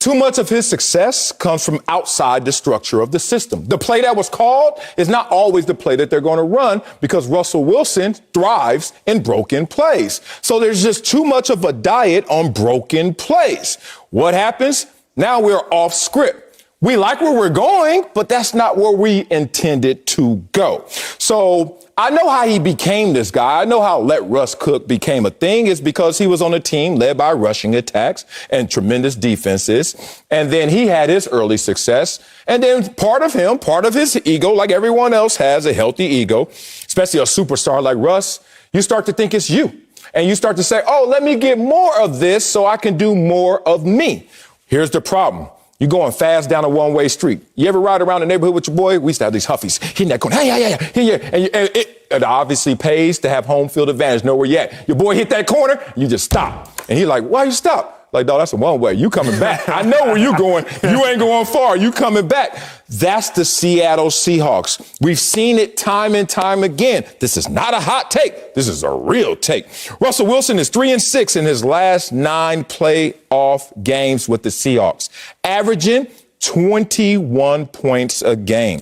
too much of his success comes from outside the structure of the system. The play that was called is not always the play that they're going to run because Russell Wilson thrives in broken plays. So there's just too much of a diet on broken plays. What happens? Now we're off script. We like where we're going, but that's not where we intended to go. So I know how he became this guy. I know how let Russ cook became a thing. It's because he was on a team led by rushing attacks and tremendous defenses. And then he had his early success. And then part of his ego, like everyone else has a healthy ego, especially a superstar like Russ, you start to think it's you. And you start to say, oh, let me get more of this so I can do more of me. Here's the problem. You're going fast down a one-way street. You ever ride around the neighborhood with your boy? We used to have these huffies. He's not going, hey. And it obviously pays to have home field advantage, know where you at. Your boy hit that corner, you just stop. And he's like, why you stop? Like, dog, that's a one-way. You coming back. I know where you going. You ain't going far. You coming back. That's the Seattle Seahawks. We've seen it time and time again. This is not a hot take. This is a real take. Russell Wilson is 3-6 in his last 9 playoff games with the Seahawks, averaging 21 points a game.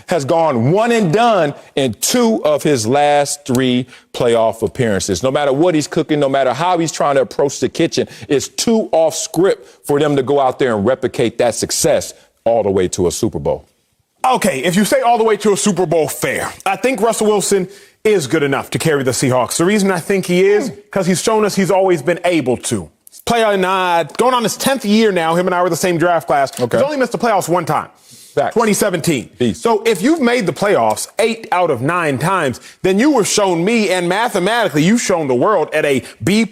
Has gone one and done in 2 of his last 3 playoff appearances. No matter what he's cooking, no matter how he's trying to approach the kitchen, it's too off script for them to go out there and replicate that success all the way to a Super Bowl. Okay, if you say all the way to a Super Bowl, fair. I think Russell Wilson is good enough to carry the Seahawks. The reason I think he is, because he's shown us he's always been able to. Going on his 10th year now, him and I were the same draft class. Okay. He's only missed the playoffs 1 time. Facts. 2017. Peace. So if you've made the playoffs 8 out of 9 times, then you have shown me, and mathematically you've shown the world at a B++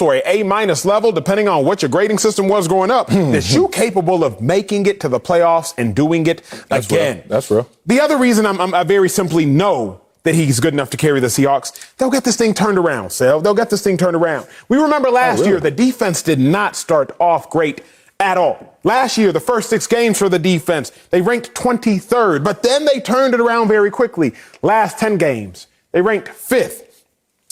or a A- level, depending on what your grading system was growing up, that you're capable of making it to the playoffs and doing it again. That's real. The other reason I very simply know that he's good enough to carry the Seahawks, they'll get this thing turned around, Sal. They'll get this thing turned around. We remember last year, the defense did not start off great at all. Last year, the first 6 games for the defense, they ranked 23rd, but then they turned it around very quickly. Last 10 games, they ranked 5th.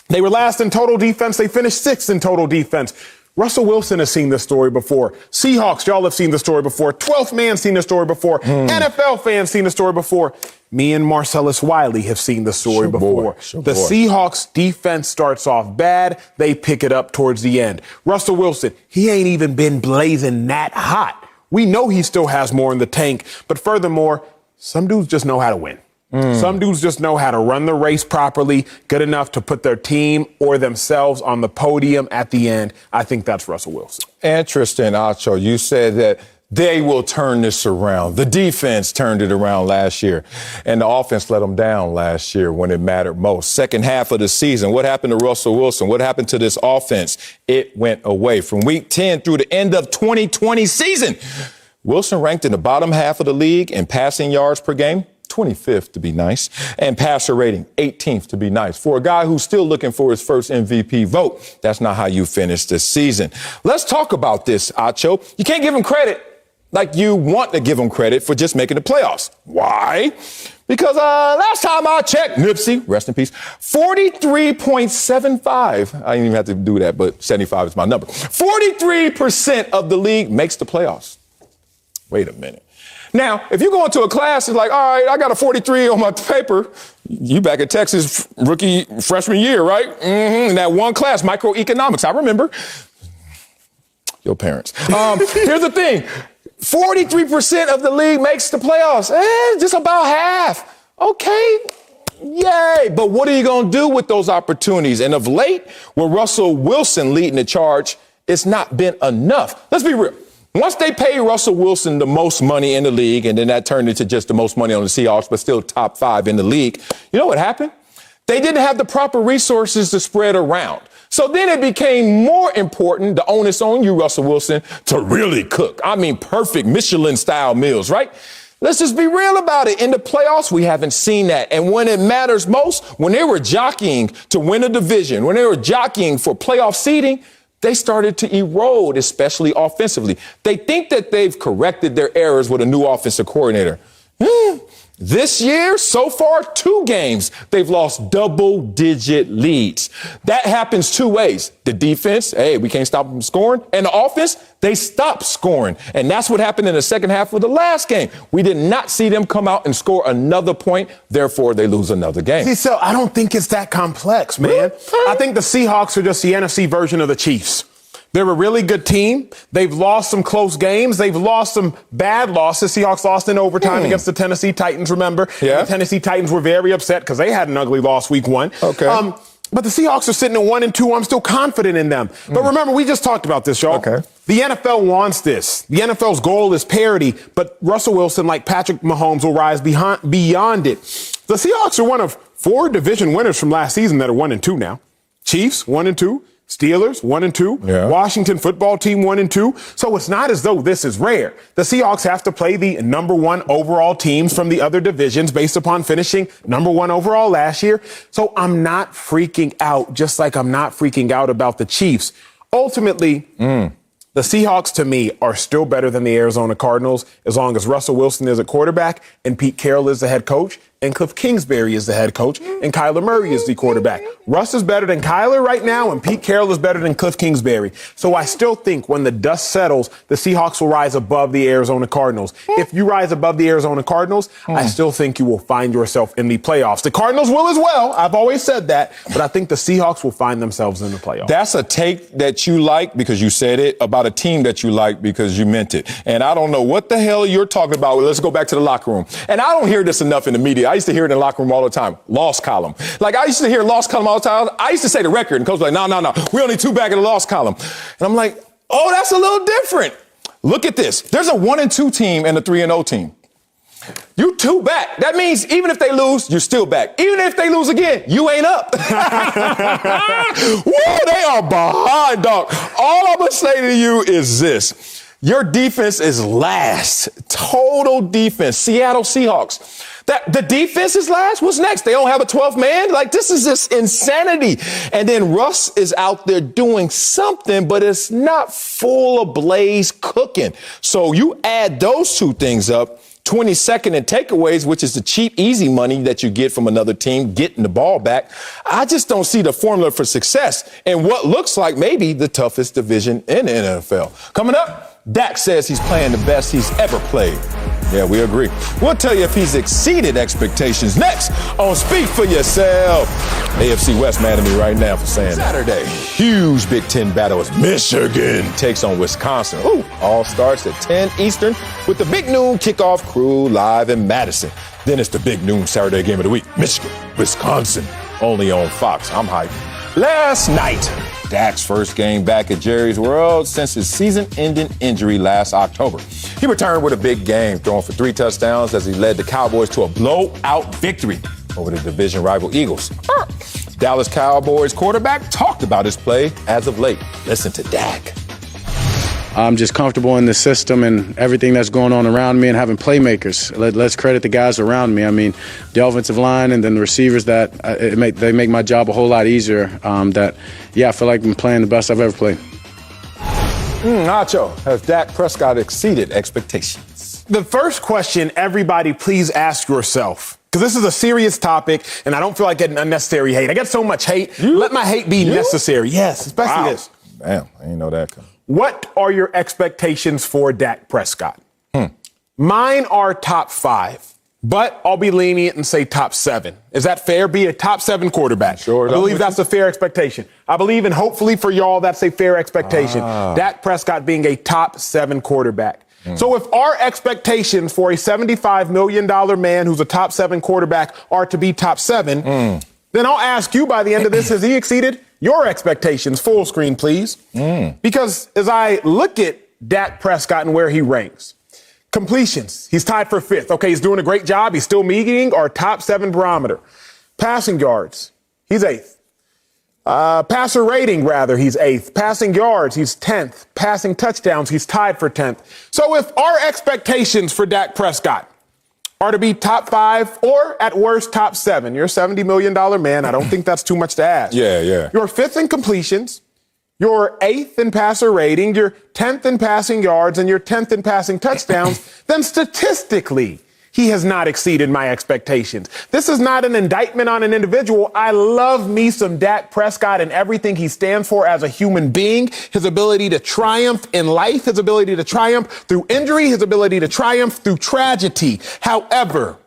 They were last in total defense. They finished 6th in total defense. Russell Wilson has seen this story before. Seahawks, y'all have seen this story before. 12th man seen this story before. NFL fans seen this story before. Me and Marcellus Wiley have seen the story before. The Seahawks defense starts off bad. They pick it up towards the end. Russell Wilson, he ain't even been blazing that hot. We know he still has more in the tank, but furthermore, some dudes just know how to win. Some dudes just know how to run the race properly, good enough to put their team or themselves on the podium at the end. I think that's Russell Wilson. Interesting, Acho. You said that they will turn this around. The defense turned it around last year, and the offense let them down last year when it mattered most. Second half of the season, what happened to Russell Wilson? What happened to this offense? It went away. From week 10 through the end of 2020 season, Wilson ranked in the bottom half of the league in passing yards per game, 25th to be nice, and passer rating, 18th to be nice. For a guy who's still looking for his first MVP vote, that's not how you finish this season. Let's talk about this, Acho. You can't give him credit like you want to give him credit for just making the playoffs. Why? Because last time I checked, Nipsey, rest in peace, 43.75. I didn't even have to do that, but 75 is my number. 43% of the league makes the playoffs. Wait a minute. Now, if you go into a class, it's like, all right, I got a 43 on my paper. You back at Texas freshman year, right? In that one class, microeconomics. I remember. Your parents. Here's the thing. 43% of the league makes the playoffs. Just about half. Okay. Yay. But what are you going to do with those opportunities? And of late, with Russell Wilson leading the charge, it's not been enough. Let's be real. Once they paid Russell Wilson the most money in the league, and then that turned into just the most money on the Seahawks, but still top 5 in the league, you know what happened? They didn't have the proper resources to spread around. So then it became more important, the onus on you, Russell Wilson, to really cook. I mean, perfect Michelin-style meals, right? Let's just be real about it. In the playoffs, we haven't seen that. And when it matters most, when they were jockeying to win a division, when they were jockeying for playoff seeding, they started to erode, especially offensively. They think that they've corrected their errors with a new offensive coordinator. This year, so far, 2 games, they've lost double-digit leads. That happens 2 ways. The defense, hey, we can't stop them scoring. And the offense, they stop scoring. And that's what happened in the second half of the last game. We did not see them come out and score another point. Therefore, they lose another game. See, so I don't think it's that complex, man. I think the Seahawks are just the NFC version of the Chiefs. They're a really good team. They've lost some close games. They've lost some bad losses. Seahawks lost in overtime against the Tennessee Titans, remember? Yeah. The Tennessee Titans were very upset because they had an ugly loss week 1. Okay. But the Seahawks are sitting at 1-2. I'm still confident in them. But remember, we just talked about this, y'all. Okay. The NFL wants this. The NFL's goal is parity, but Russell Wilson, like Patrick Mahomes, will rise beyond it. The Seahawks are one of 4 division winners from last season that are 1-2 now. Chiefs, 1-2. Steelers, 1-2. Yeah. Washington football team, 1-2. So it's not as though this is rare. The Seahawks have to play the number 1 overall teams from the other divisions based upon finishing number 1 overall last year. So I'm not freaking out, just like I'm not freaking out about the Chiefs. Ultimately, the Seahawks, to me, are still better than the Arizona Cardinals as long as Russell Wilson is a quarterback and Pete Carroll is the head coach and Cliff Kingsbury is the head coach and Kyler Murray is the quarterback. Russ is better than Kyler right now and Pete Carroll is better than Cliff Kingsbury. So I still think when the dust settles, the Seahawks will rise above the Arizona Cardinals. If you rise above the Arizona Cardinals, I still think you will find yourself in the playoffs. The Cardinals will as well. I've always said that, but I think the Seahawks will find themselves in the playoffs. That's a take that you like because you said it, about a team that you like because you meant it. And I don't know what the hell you're talking about. Let's go back to the locker room. And I don't hear this enough in the media. I used to hear it in the locker room all the time. Loss column. Like, I used to hear loss column all the time. I used to say the record, and coach was like, no. We only 2 back in the loss column. And I'm like, oh, that's a little different. Look at this. There's a 1-2 team and a 3-0 team. You 2 back. That means even if they lose, you're still back. Even if they lose again, you ain't up. Whoa, they are behind, dog. All I'm going to say to you is this. Your defense is last. Total defense. Seattle Seahawks. The defense is last? What's next? They don't have a 12th man? Like, this is just insanity. And then Russ is out there doing something, but it's not full of blaze cooking. So you add those 2 things up, 22nd in takeaways, which is the cheap, easy money that you get from another team getting the ball back. I just don't see the formula for success in what looks like maybe the toughest division in the NFL. Coming up, Dak says he's playing the best he's ever played. Yeah, we agree. We'll tell you if he's exceeded expectations next on Speak for Yourself. AFC West mad at me right now for saying Saturday. Huge Big Ten battle as Michigan takes on Wisconsin. Ooh, all starts at 10 Eastern with the Big Noon kickoff crew live in Madison. Then it's the Big Noon Saturday game of the week. Michigan, Wisconsin, only on Fox. I'm hyped. Last night, Dak's first game back at Jerry's World since his season-ending injury last October. He returned with a big game, throwing for 3 touchdowns as he led the Cowboys to a blowout victory over the division rival Eagles. Dallas Cowboys quarterback talked about his play as of late. Listen to Dak. I'm just comfortable in the system and everything that's going on around me and having playmakers. Let's credit the guys around me. I mean, the offensive line and then the receivers they make my job a whole lot easier. I feel like I'm playing the best I've ever played. Nacho, has Dak Prescott exceeded expectations? The first question, everybody, please ask yourself, because this is a serious topic, and I don't feel like getting unnecessary hate. I get so much hate. Let my hate be necessary. Yes, especially this. Damn, I didn't know that. What are your expectations for Dak Prescott? Mine are top 5, but I'll be lenient and say top 7. Is that fair? Be a top 7 quarterback. Sure. I believe that's a fair expectation. I believe, and hopefully for y'all, that's a fair expectation. Dak Prescott being a top 7 quarterback. So if our expectations for a $75 million man who's a top 7 quarterback are to be top 7, then I'll ask you by the end of this, has he exceeded your expectations? Full screen, please. Because as I look at Dak Prescott and where he ranks, completions, he's tied for 5th. Okay, he's doing a great job. He's still meeting our top 7 barometer. Passing yards, he's 8th. Passer rating, rather, he's 8th. Passing yards, he's 10th. Passing touchdowns, he's tied for 10th. So if our expectations for Dak Prescott are to be top 5 or at worst top 7, you're a $70 million man. I don't think that's too much to ask. Yeah. You're 5th in completions, you're 8th in passer rating, you're 10th in passing yards, and you're 10th in passing touchdowns. Then statistically, he has not exceeded my expectations. This is not an indictment on an individual. I love me some Dak Prescott and everything he stands for as a human being, his ability to triumph in life, his ability to triumph through injury, his ability to triumph through tragedy. However,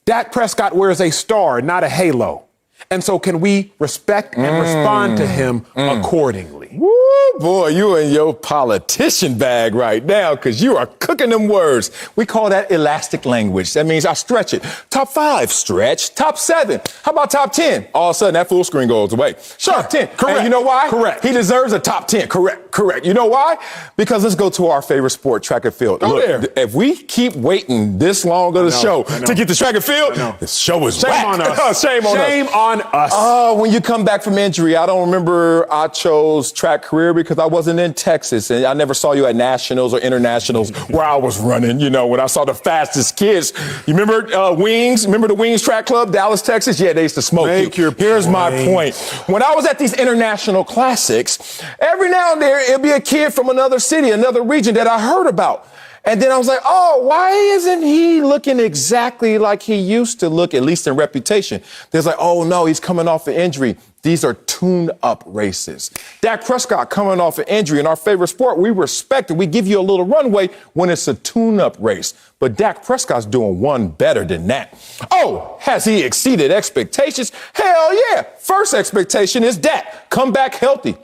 Dak Prescott wears a star, not a halo. And so can we respect and respond to him accordingly? Woo, boy, you in your politician bag right now because you are cooking them words. We call that elastic language. That means I stretch it. Top 5, stretch. Top 7. How about top 10? All of a sudden, that full screen goes away. Sure. Top 10. Correct. And you know why? Correct. He deserves a top 10. Correct. You know why? Because let's go to our favorite sport, track and field. Go there. If we keep waiting this long of the show to get to track and field, the show is Shame whack. on us. Shame on us. Shame on us. Oh, when you come back from injury, I don't remember I chose track career because I wasn't in Texas and I never saw you at nationals or internationals where I was running, when I saw the fastest kids. You remember Wings? Remember the Wings Track Club, Dallas, Texas? Yeah, they used to smoke you. Here's my point. When I was at these international classics, every now and then it'd be a kid from another city, another region that I heard about. And then I was like, oh, why isn't he looking exactly like he used to look, at least in reputation? There's like, oh, no, he's coming off an injury. These are tune-up races. Dak Prescott coming off an injury. In our favorite sport, we respect it. We give you a little runway when it's a tune-up race. But Dak Prescott's doing one better than that. Oh, has he exceeded expectations? Hell yeah. First expectation is Dak. Come back healthy.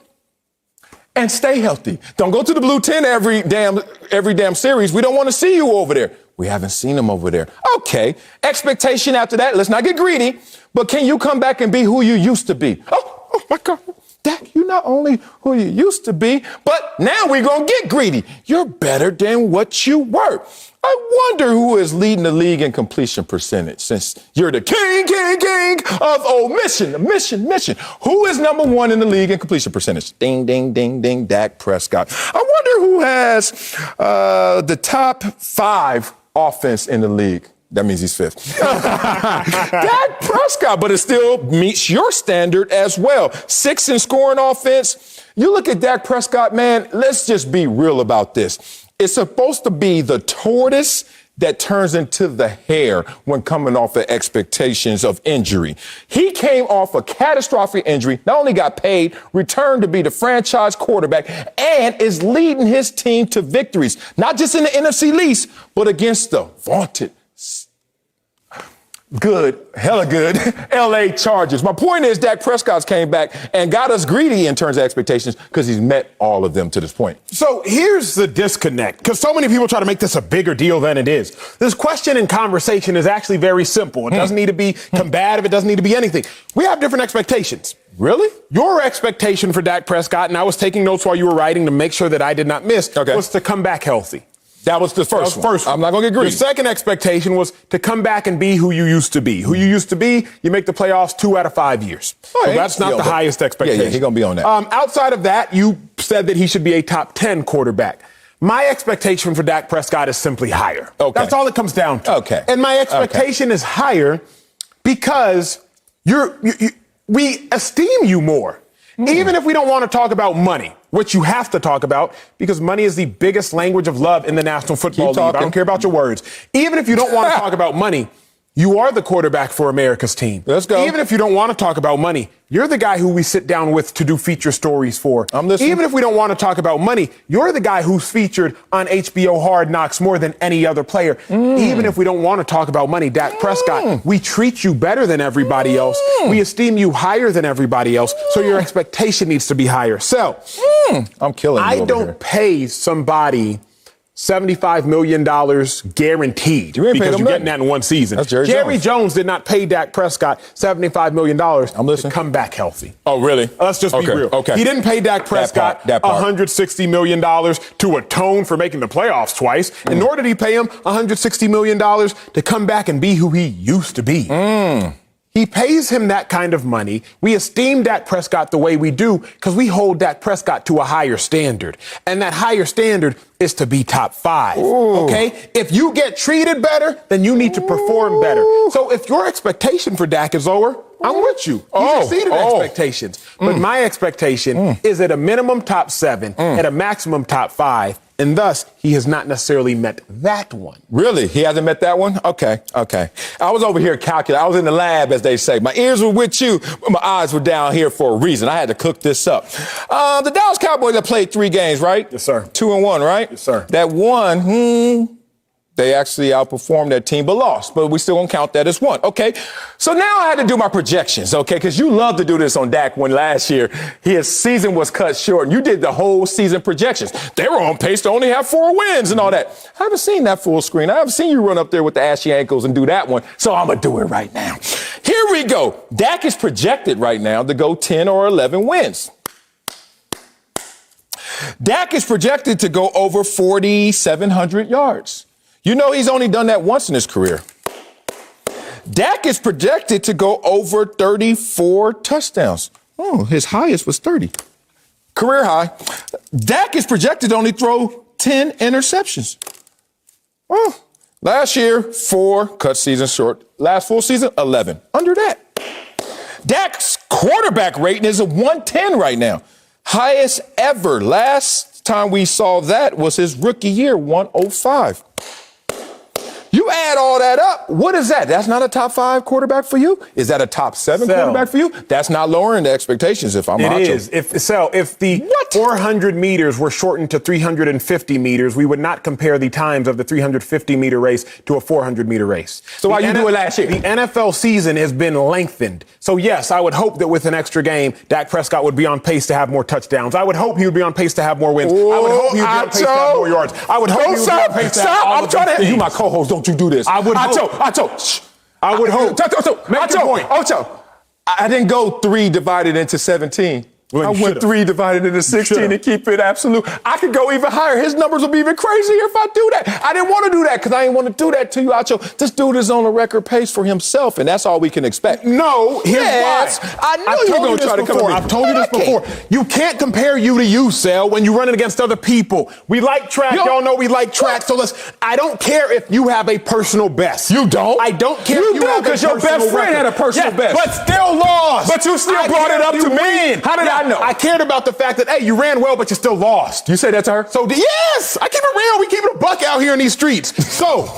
And stay healthy. Don't go to the blue tent every damn series. We don't want to see you over there. We haven't seen him over there. Okay. Expectation after that. Let's not get greedy. But can you come back and be who you used to be? Oh my God. Dak, you're not only who you used to be, but now we're going to get greedy. You're better than what you were. I wonder who is leading the league in completion percentage since you're the king of mission. Who is number 1 in the league in completion percentage? Ding, ding, ding, ding, Dak Prescott. I wonder who has the top 5 offense in the league. That means he's 5th. Dak Prescott, but it still meets your standard as well. 6 in scoring offense. You look at Dak Prescott, man, let's just be real about this. It's supposed to be the tortoise that turns into the hare when coming off of expectations of injury. He came off a catastrophic injury, not only got paid, returned to be the franchise quarterback, and is leading his team to victories, not just in the NFC East, but against the vaunted hella good L.A. Chargers. My point is Dak Prescott's came back and got us greedy in terms of expectations because he's met all of them to this point. So here's the disconnect, because so many people try to make this a bigger deal than it is. This question and conversation is actually very simple. It doesn't need to be combative. It doesn't need to be anything. We have different expectations. Really? Your expectation for Dak Prescott, and I was taking notes while you were writing to make sure that I did not miss, was to come back healthy. That was the first one. I'm not going to get greedy. Your second expectation was to come back and be who you used to be. Who you used to be, you make the playoffs 2 out of 5 years. So that's not the highest expectation. Yeah, he's going to be on that. Outside of that, you said that he should be a top 10 quarterback. My expectation for Dak Prescott is simply higher. Okay. That's all it comes down to. Okay. And my expectation is higher because we esteem you more. Even if we don't want to talk about money, which you have to talk about because money is the biggest language of love in the National Football League. I don't care about your words. Even if you don't want to talk about money, you are the quarterback for America's team. Let's go. Even if you don't want to talk about money, you're the guy who we sit down with to do feature stories for. I'm listening. Even if we don't want to talk about money, you're the guy who's featured on HBO Hard Knocks more than any other player. Even if we don't want to talk about money, Dak Prescott, we treat you better than everybody else. We esteem you higher than everybody else. So your expectation needs to be higher. So I'm killing you. I don't pay somebody $75 million guaranteed because you're getting that in one season. That's Jerry Jones did not pay Dak Prescott $75 million to come back healthy. Oh, really? Let's just be real. Okay. He didn't pay Dak Prescott $160 million to atone for making the playoffs twice, and nor did he pay him $160 million to come back and be who he used to be. He pays him that kind of money. We esteem Dak Prescott the way we do because we hold Dak Prescott to a higher standard. And that higher standard is to be top 5. Okay? If you get treated better, then you need to perform better. So if your expectation for Dak is lower, I'm with you. He's exceeded expectations. But my expectation is at a minimum top 7, at a maximum top 5, And thus, he has not necessarily met that one. Really? He hasn't met that one? Okay. I was over here calculating. I was in the lab, as they say. My ears were with you, but my eyes were down here for a reason. I had to cook this up. The Dallas Cowboys have played 3 games, right? Yes, sir. 2-1, right? Yes, sir. That one, they actually outperformed that team, but lost. But we still gonna count that as one. Okay. So now I had to do my projections, okay? Because you love to do this on Dak when last year his season was cut short and you did the whole season projections. They were on pace to only have 4 wins and all that. I haven't seen that full screen. I haven't seen you run up there with the ashy ankles and do that one. So I'm gonna do it right now. Here we go. Dak is projected right now to go 10 or 11 wins. Dak is projected to go over 4,700 yards. You know he's only done that once in his career. Dak is projected to go over 34 touchdowns. Oh, his highest was 30. Career high. Dak is projected to only throw 10 interceptions. Oh, last year, 4, cut season short. Last full season, 11. Under that. Dak's quarterback rating is a 110 right now. Highest ever. Last time we saw that was his rookie year, 105. You add all that up, what is that? That's not a top 5 quarterback for you? Is that a top 7 quarterback for you? That's not lowering the expectations if I'm Macho. It is. If the 400 meters were shortened to 350 meters, we would not compare the times of the 350-meter race to a 400-meter race. So why you do it last year? The NFL season has been lengthened. So, yes, I would hope that with an extra game, Dak Prescott would be on pace to have more touchdowns. I would hope he would be on pace to have more wins. I would hope he would be on pace to have more yards. I would hope he would be on pace to have all I'm trying to you my co-host. Don't you do this. I would hope. I would hope. Make your point. Ocho, I didn't go 3 divided into 17. I went 3 divided into 16 and keep it absolute. I could go even higher. His numbers will be even crazier if I do that. I didn't want to do that because I didn't want to do that to you, Acho. This dude is on a record pace for himself, and that's all we can expect. No, here's why. I knew you were going to try to come at me. I've told you this before. You can't compare you to you, Sal, when you're running against other people. We like track. Y'all know we like track. So I don't care if you have a personal best. You don't? I don't care if you have a personal because your best friend had a personal best. But still lost. But you still brought it up to me. How did I know? I cared about the fact that, hey, you ran well, but you still lost. You say that to her? So, yes, I keep it real. We keep it a buck out here in these streets. So,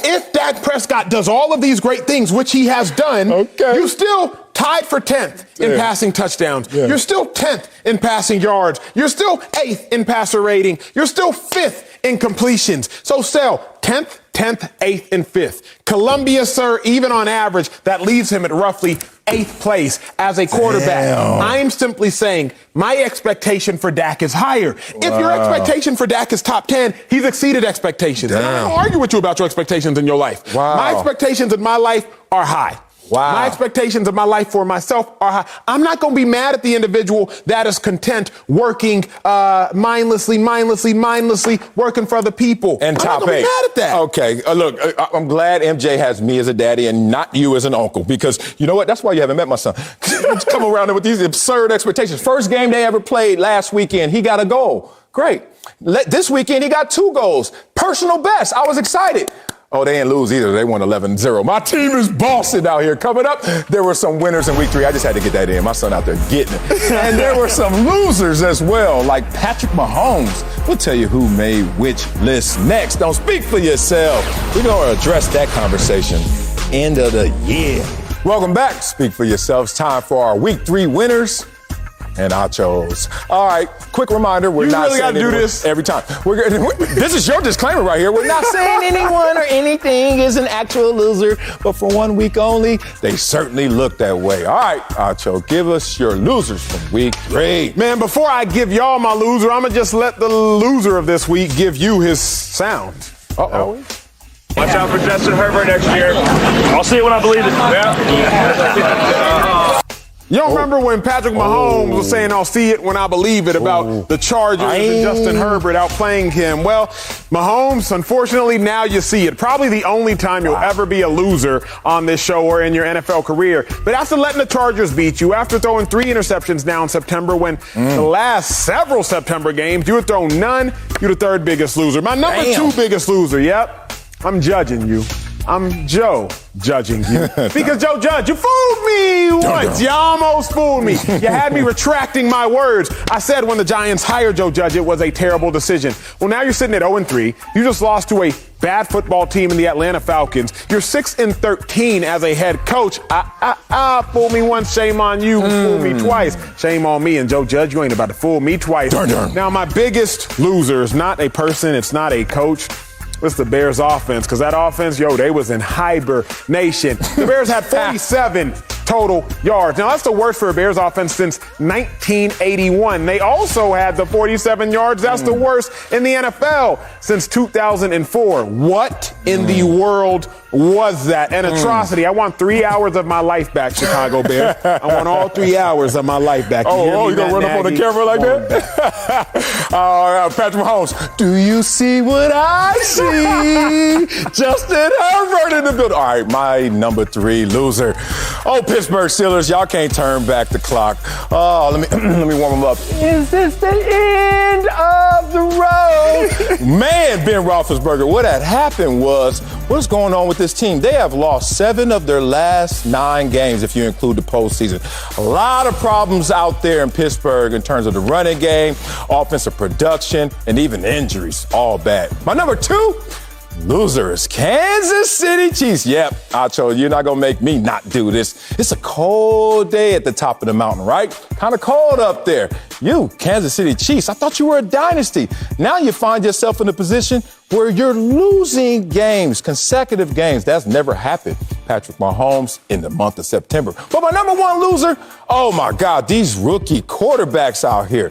if Dak Prescott does all of these great things, which he has done, you still tied for 10th in passing touchdowns. You're still 10th in passing yards. You're still 8th in passer rating. You're still 5th in completions. So, Sal, 10th, 8th, and 5th. Columbia, sir, even on average, that leaves him at roughly 8th place as a quarterback. Damn. I'm simply saying my expectation for Dak is higher. Wow. If your expectation for Dak is top 10, he's exceeded expectations. And I don't argue with you about your expectations in your life. Wow. My expectations in my life are high. Wow. My expectations of my life for myself are high. I'm not going to be mad at the individual that is content working mindlessly, working for other people. And I'm top not 8. Be mad at that. Okay, look, I'm glad MJ has me as a daddy and not you as an uncle because you know what? That's why you haven't met my son. Come around with these absurd expectations. First game they ever played last weekend, he got a goal. Great. This weekend he got 2 goals. Personal best. I was excited. Oh, they didn't lose either. They won 11-0. My team is bossing out here. Coming up, there were some winners in week 3. I just had to get that in. My son out there getting it. And there were some losers as well, like Patrick Mahomes. We'll tell you who made which list next. Don't speak for yourself. We're going to address that conversation end of the year. Welcome back. Speak for yourselves. Time for our week 3 winners and Achos. All right, quick reminder, we're not really saying gotta do this every time. This is your disclaimer right here. We're not saying anyone or anything is an actual loser, but for 1 week only, they certainly look that way. All right, Acho, give us your losers from week 3. Man, before I give y'all my loser, I'm gonna just let the loser of this week give you his sound. Uh-oh. Watch out for Justin Herbert next year. I'll see it when I believe it. Yeah. You don't remember when Patrick Mahomes was saying, I'll see it when I believe it, about the Chargers and Justin Herbert outplaying him? Well, Mahomes, unfortunately, now you see it. Probably the only time you'll ever be a loser on this show or in your NFL career. But after letting the Chargers beat you, after throwing 3 interceptions now in September, when the last several September games, you would throw none, you're the 3rd biggest loser. My number 2 biggest loser, I'm judging you. I'm Joe judging you. Because Joe Judge, you fooled me once. You almost fooled me. You had me retracting my words. I said when the Giants hired Joe Judge, it was a terrible decision. Well, now you're sitting at 0-3. You just lost to a bad football team in the Atlanta Falcons. You're 6-13 as a head coach. Fool me once, shame on you. Fool me twice, shame on me. And Joe Judge, you ain't about to fool me twice. Now, my biggest loser is not a person. It's not a coach. It's the Bears offense, because that offense, they was in hibernation. The Bears had 47 total yards. Now, that's the worst for a Bears offense since 1981. They also had the 47 yards. That's the worst in the NFL since 2004. What in the world was that? An atrocity. I want 3 hours of my life back, Chicago Bears. I want all 3 hours of my life back. You going to run up on the camera like that? All right, Patrick Mahomes, do you see what I see? Justin Herbert in the building. All right, my number 3 loser. Pittsburgh Steelers, y'all can't turn back the clock. Let me warm them up. Is this the end of the road? Man, Ben Roethlisberger, what had happened was, what's going on with this team? They have lost 7 of their last 9 games, if you include the postseason. A lot of problems out there in Pittsburgh in terms of the running game, offensive production, and even injuries. All bad. My number 2 loser is Kansas City Chiefs. Yep, Acho, you're not going to make me not do this. It's a cold day at the top of the mountain, right? Kind of cold up there. You, Kansas City Chiefs, I thought you were a dynasty. Now you find yourself in a position where you're losing games, consecutive games. That's never happened, Patrick Mahomes, in the month of September. But my number 1 loser, oh my God, these rookie quarterbacks out here.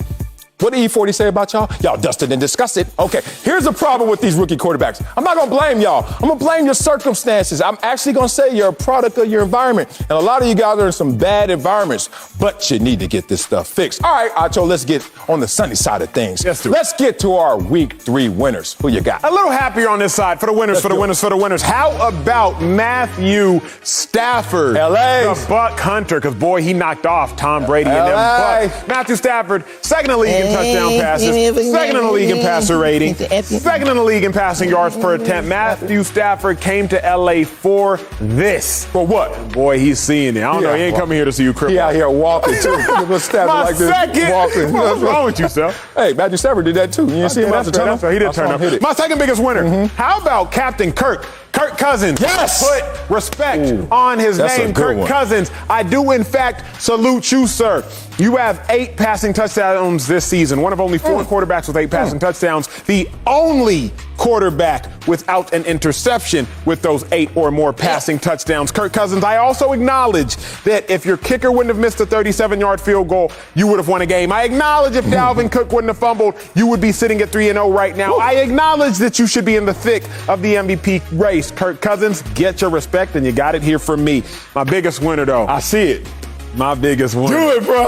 What did E40 say about y'all? Y'all dusted and disgusted. Okay, here's the problem with these rookie quarterbacks. I'm not going to blame y'all. I'm going to blame your circumstances. I'm actually going to say you're a product of your environment. And a lot of you guys are in some bad environments, but you need to get this stuff fixed. All right, Acho, let's get on the sunny side of things. Let's get to our week 3 winners. Who you got? A little happier on this side for the winners, for the winners. How about Matthew Stafford? LA. The Buck Hunter, because boy, he knocked off Tom Brady and them Bucks. Matthew Stafford, second in the league in touchdown passes, second in the league in passer rating, second in the league in passing yards per attempt. Matthew Stafford came to LA for this. For what? Boy, he's seeing it. I don't know. He ain't coming here to see you cripple. He out here walking, too. My second. What's wrong with you, sir? Hey, Matthew Stafford did that, too. You didn't see him after turn up? He did turn up. My second biggest winner. How about Captain Kirk Cousins? Yes! Put respect on his name, Kirk Cousins. I do, in fact, salute you, sir. You have 8 passing touchdowns this season. One of only 4 quarterbacks with 8 passing touchdowns. The only quarterback without an interception with those 8 or more passing touchdowns. Kirk Cousins, I also acknowledge that if your kicker wouldn't have missed a 37-yard field goal, you would have won a game. I acknowledge if Dalvin Cook wouldn't have fumbled, you would be sitting at 3-0 right now. I acknowledge that you should be in the thick of the MVP race. Kirk Cousins, get your respect, and you got it here from me. My biggest winner, though. I see it. My biggest winner. Do it, bro.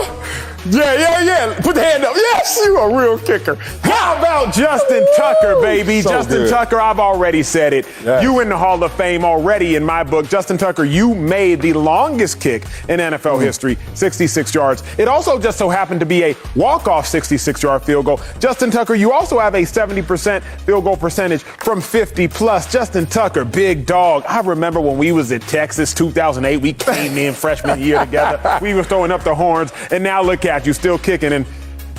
Yeah. Put the hand up. Yes, you a real kicker. How about Justin Tucker, baby? So Justin good. Tucker, I've already said it. Yes. You in the Hall of Fame already in my book. Justin Tucker, you made the longest kick in NFL history, 66 yards. It also just so happened to be a walk-off 66-yard field goal. Justin Tucker, you also have a 70% field goal percentage from 50+. Justin Tucker, big dog. I remember when we was at Texas 2008, we came in freshman year together. We were throwing up the horns, and now look at you, still kicking, and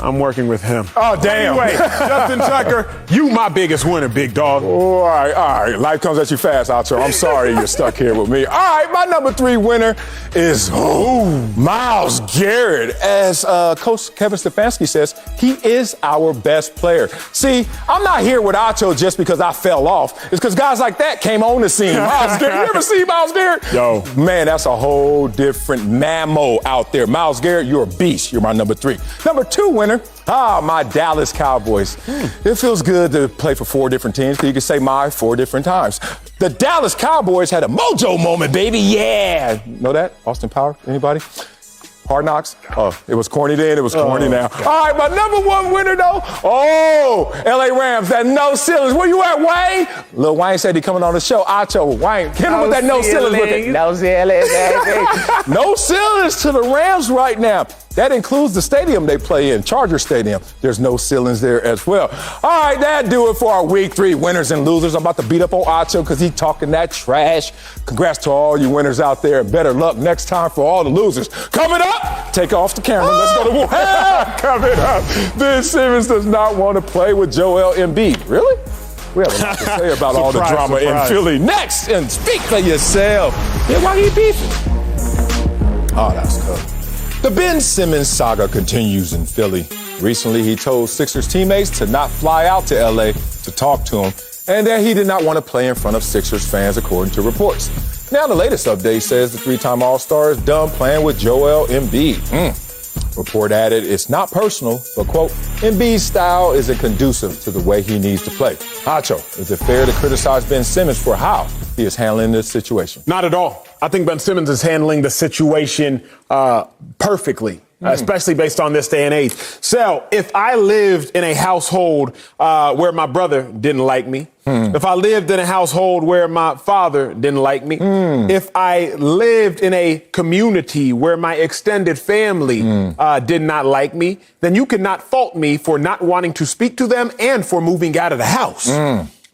I'm working with him. Oh, damn. Anyway, Justin Tucker, you my biggest winner, big dog. All right. Life comes at you fast, Acho. I'm sorry you're stuck here with me. All right, my number 3 winner is Myles Garrett. As Coach Kevin Stefanski says, he is our best player. See, I'm not here with Acho just because I fell off. It's because guys like that came on the scene. Myles Garrett, you ever see Myles Garrett? Yo. Man, that's a whole different mammo out there. Myles Garrett, you're a beast. You're my number 3. Number 2 winner, my Dallas Cowboys. It feels good to play for 4 different teams. You can say my 4 different times. The Dallas Cowboys had a mojo moment, baby. Yeah. Know that? Austin Power? Anybody? Hard Knocks? Oh, it was corny then. It was corny now. God. All right, my number 1 winner, though. LA Rams, that no ceilings. Where you at, Wayne? Lil Wayne said he coming on the show. Acho, Wayne, hit him with that no ceilings. No ceilings, baby. No ceilings to the Rams right now. That includes the stadium they play in, Charger Stadium. There's no ceilings there as well. All right, that do it for our Week 3 winners and losers. I'm about to beat up on Acho because he's talking that trash. Congrats to all you winners out there. Better luck next time for all the losers. Coming up, take off the camera. Let's go to war. Coming up, Ben Simmons does not want to play with Joel Embiid. Really? We have a lot to say about all the drama in Philly. Next, and speak for yourself. Yeah, why he beefing? Oh, that's cool. The Ben Simmons saga continues in Philly. Recently, he told Sixers teammates to not fly out to L.A. to talk to him, and that he did not want to play in front of Sixers fans, according to reports. Now, the latest update says the 3-time All-Star is done playing with Joel Embiid. Report added, it's not personal, but, quote, Embiid's style isn't conducive to the way he needs to play. Acho, is it fair to criticize Ben Simmons for how he is handling this situation? Not at all. I think Ben Simmons is handling the situation perfectly. Especially based on this day and age. So, if I lived in a household where my brother didn't like me, if I lived in a household where my father didn't like me, if I lived in a community where my extended family did not like me, then you cannot fault me for not wanting to speak to them and for moving out of the house.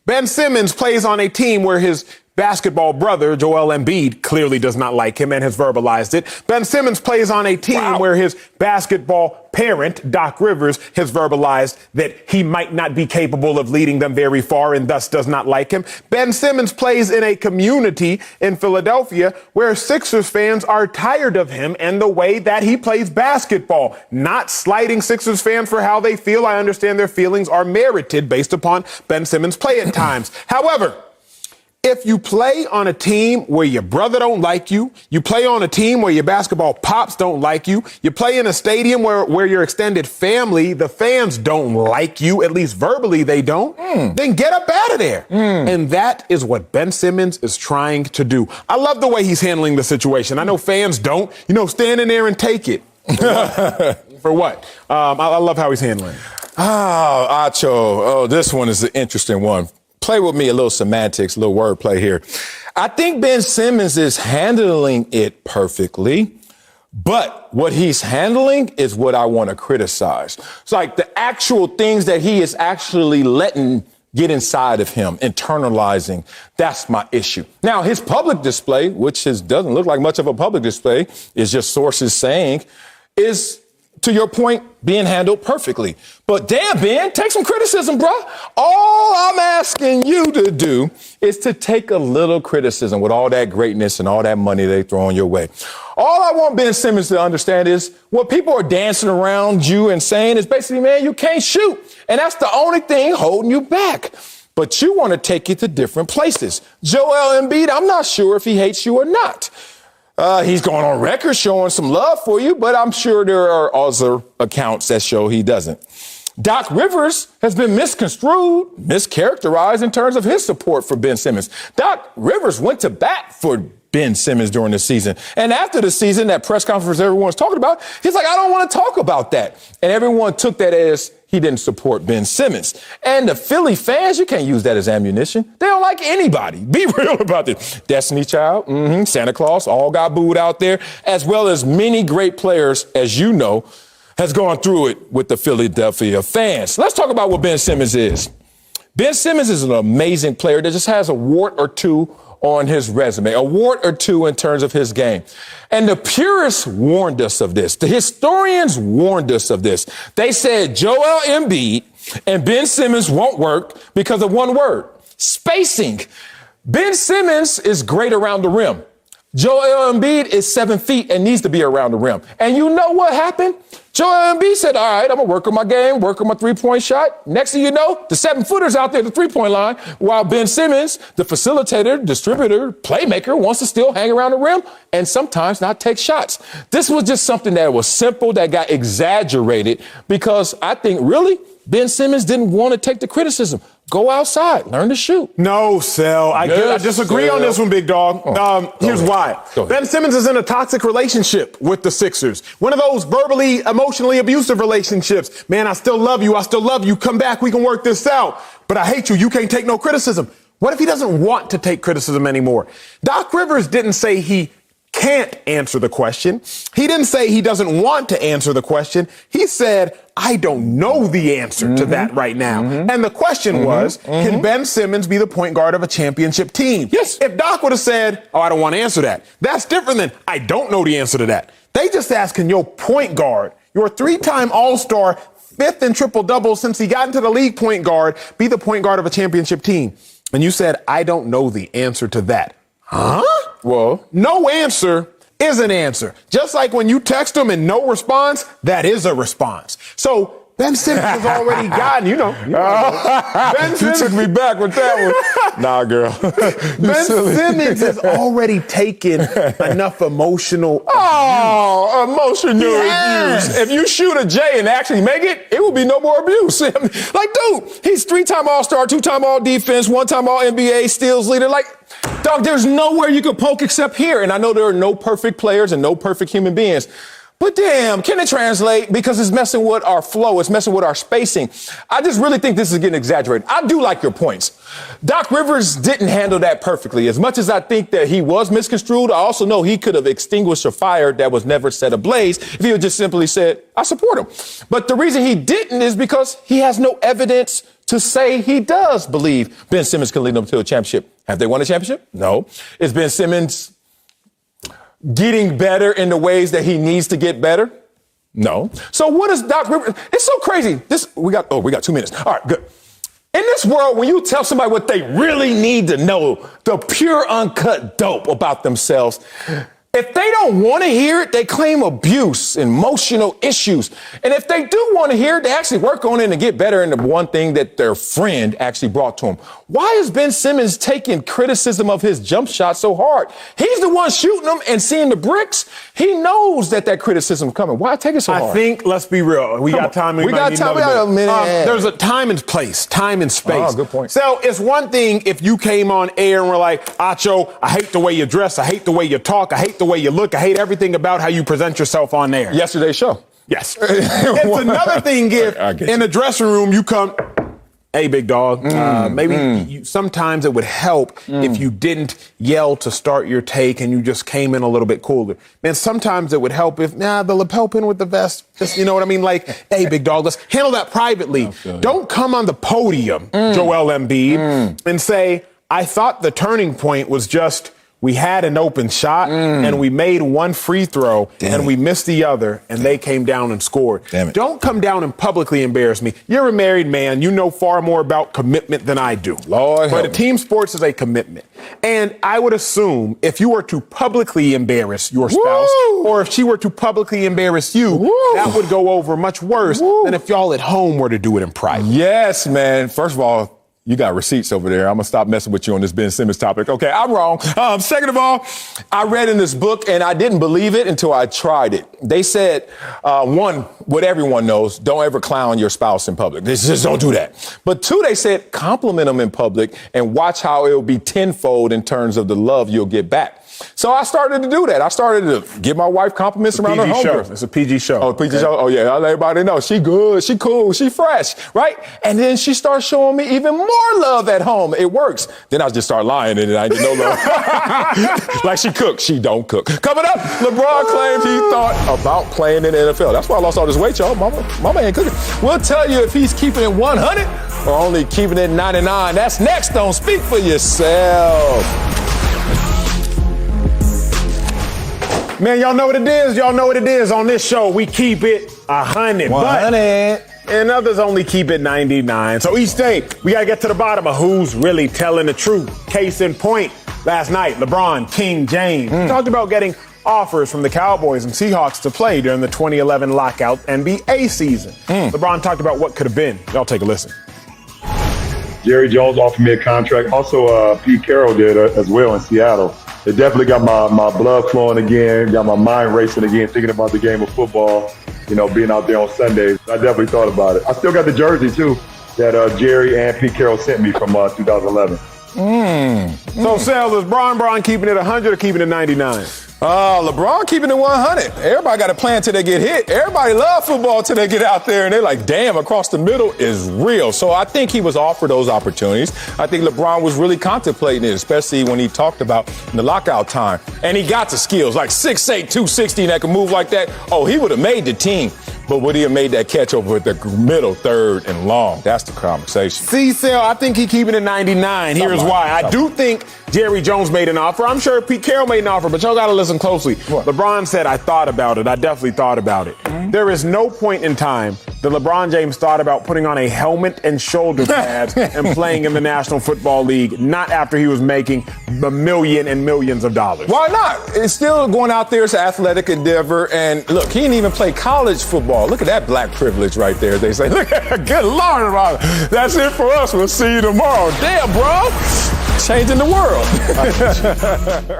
Ben Simmons plays on a team where his basketball brother, Joel Embiid, clearly does not like him and has verbalized it. Ben Simmons plays on a team where his basketball parent, Doc Rivers, has verbalized that he might not be capable of leading them very far and thus does not like him. Ben Simmons plays in a community in Philadelphia where Sixers fans are tired of him and the way that he plays basketball. Not slighting Sixers fans for how they feel. I understand their feelings are merited based upon Ben Simmons' play at times. However, if you play on a team where your brother don't like you, you play on a team where your basketball pops don't like you, you play in a stadium where your extended family, the fans don't like you, at least verbally they don't, then get up out of there. And that is what Ben Simmons is trying to do. I love the way he's handling the situation. I know fans don't, stand in there and take it. For what? I love how he's handling it. Acho. Oh, this one is an interesting one. Play with me a little semantics, a little wordplay here. I think Ben Simmons is handling it perfectly, but what he's handling is what I want to criticize. It's like the actual things that he is actually letting get inside of him, internalizing. That's my issue. Now, his public display, which doesn't look like much of a public display, is just sources saying, is, to your point, being handled perfectly. But damn, Ben, take some criticism, bro. All I'm asking you to do is to take a little criticism with all that greatness and all that money they throwing your way. All I want Ben Simmons to understand is what people are dancing around you and saying is basically, man, you can't shoot. And that's the only thing holding you back. But you want to take it to different places. Joel Embiid, I'm not sure if he hates you or not. He's going on record showing some love for you, but I'm sure there are other accounts that show he doesn't. Doc Rivers has been misconstrued, mischaracterized in terms of his support for Ben Simmons. Doc Rivers went to bat for Ben Simmons during the season. And after the season, that press conference everyone's talking about, he's like, I don't want to talk about that. And everyone took that as he didn't support Ben Simmons. And the Philly fans, you can't use that as ammunition. They don't like anybody. Be real about this. Destiny Child, Santa Claus, all got booed out there, as well as many great players, as you know, has gone through it with the Philadelphia fans. Let's talk about what Ben Simmons is. Ben Simmons is an amazing player that just has a wart or two on his resume, a wart or two in terms of his game. And the purists warned us of this. The historians warned us of this. They said Joel Embiid and Ben Simmons won't work because of one word, spacing. Ben Simmons is great around the rim. Joel Embiid is 7 feet and needs to be around the rim. And you know what happened? Joel Embiid said, all right, I'm going to work on my game, work on my three-point shot. Next thing you know, the 7-footers out there at the three-point line, while Ben Simmons, the facilitator, distributor, playmaker, wants to still hang around the rim and sometimes not take shots. This was just something that was simple, that got exaggerated because I think really Ben Simmons didn't want to take the criticism. Go outside, learn to shoot. No, Sel. I disagree on this one, big dog. Here's why. Ben Simmons is in a toxic relationship with the Sixers. One of those verbally, emotionally abusive relationships. Man, I still love you. I still love you. Come back. We can work this out. But I hate you. You can't take no criticism. What if he doesn't want to take criticism anymore? Doc Rivers didn't say he can't answer the question. He didn't say he doesn't want to answer the question. He said, I don't know the answer to that right now. And the question was, can Ben Simmons be the point guard of a championship team? Yes. If Doc would have said, I don't want to answer that, that's different than I don't know the answer to that. They just asked, can your point guard, your 3-time All-Star, 5th in triple-double since he got into the league point guard, be the point guard of a championship team? And you said, I don't know the answer to that. Huh? Well, no answer is an answer. Just like when you text them and no response, that is a response. So Ben Simmons has already gotten, Ben Simmons, you took me back with that one. Nah, girl. Ben Simmons has already taken enough emotional emotional abuse. If you shoot a J and actually make it, it will be no more abuse. Like, dude, he's 3-time All-Star, 2-time All-Defense, 1-time All-NBA, steals leader. Like, dog, there's nowhere you can poke except here. And I know there are no perfect players and no perfect human beings. But damn, can it translate? Because it's messing with our flow. It's messing with our spacing. I just really think this is getting exaggerated. I do like your points. Doc Rivers didn't handle that perfectly. As much as I think that he was misconstrued, I also know he could have extinguished a fire that was never set ablaze if he had just simply said, I support him. But the reason he didn't is because he has no evidence to say he does believe Ben Simmons can lead them to a championship. Have they won a championship? No. Is Ben Simmons getting better in the ways that he needs to get better? No. So what is Doc Rivers? It's so crazy. We got 2 minutes. All right, good. In this world, when you tell somebody what they really need to know, the pure, uncut dope about themselves, if they don't want to hear it, they claim abuse, emotional issues. And if they do want to hear it, they actually work on it and get better in the one thing that their friend actually brought to them. Why is Ben Simmons taking criticism of his jump shot so hard? He's the one shooting them and seeing the bricks. He knows that criticism is coming. Why take it so hard? I think, let's be real. We got time. We got a minute. There's a time and place, time and space. Oh, good point. So it's one thing if you came on air and were like, Acho, I hate the way you dress. I hate the way you talk. I hate the way you look. I hate everything about how you present yourself on air. Yesterday's show. Yes. It's another thing if in the dressing room you come, hey, big dog, sometimes it would help if you didn't yell to start your take and you just came in a little bit cooler. Man, sometimes it would help if, the lapel pin with the vest, just, you know what I mean? Like, hey, big dog, let's handle that privately. Don't come on the podium, Joel Embiid, and say, I thought the turning point was just we had an open shot and we made one free throw and we missed the other and they came down and scored. Don't come down and publicly embarrass me. You're a married man. You know far more about commitment than I do. Lord but a team sports is a commitment. And I would assume if you were to publicly embarrass your spouse or if she were to publicly embarrass you, that would go over much worse than if y'all at home were to do it in private. Yes, man. First of all, you got receipts over there. I'm going to stop messing with you on this Ben Simmons topic. Okay, I'm wrong. Second of all, I read in this book, and I didn't believe it until I tried it. They said, one, what everyone knows, don't ever clown your spouse in public. They just don't do that. But two, they said, compliment them in public and watch how it will be tenfold in terms of the love you'll get back. So I started to do that. I started to give my wife compliments around her home. It's a PG show. Oh, PG show? Oh, yeah. I let everybody know. She good. She cool. She fresh. Right? And then she starts showing me even more love at home. It works. Then I just start lying and I get no love. Like she cooks. She don't cook. Coming up, LeBron claims he thought about playing in the NFL. That's why I lost all this weight, y'all. Mama ain't cooking. We'll tell you if he's keeping it 100 or only keeping it 99. That's next. Don't speak for yourself. Man, y'all know what it is. Y'all know what it is. On this show, we keep it 100. 100. And others only keep it 99. So each day, we got to get to the bottom of who's really telling the truth. Case in point, last night, LeBron, King James, talked about getting offers from the Cowboys and Seahawks to play during the 2011 lockout NBA season. LeBron talked about what could have been. Y'all take a listen. Jerry Jones offered me a contract. Also, Pete Carroll did as well in Seattle. It definitely got my blood flowing again, got my mind racing again, thinking about the game of football, being out there on Sundays. I definitely thought about it. I still got the jersey, too, that Jerry and Pete Carroll sent me from 2011. So, Sal, is Bron keeping it 100 or keeping it 99? LeBron keeping it 100. Everybody got a plan till they get hit. Everybody love football till they get out there and they're like, damn, across the middle is real. So I think he was offered those opportunities. I think LeBron was really contemplating it, especially when he talked about in the lockout time. And he got the skills, like 6'8", 260, that can move like that. Oh, he would have made the team. But would he have made that catch over at the middle, third, and long? That's the conversation. C-Cell, I think he keeping it 99. Here's why. I do think Jerry Jones made an offer. I'm sure Pete Carroll made an offer, but y'all got to listen closely. What? LeBron said, I thought about it. I definitely thought about it. There is no point in time that LeBron James thought about putting on a helmet and shoulder pads and playing in the National Football League, not after he was making a million and millions of dollars. Why not? It's still going out there. It's an athletic endeavor. And look, he didn't even play college football. Look at that black privilege right there. They say, look, good Lord, Rob. That's it for us. We'll see you tomorrow. Damn, bro. Changing the world.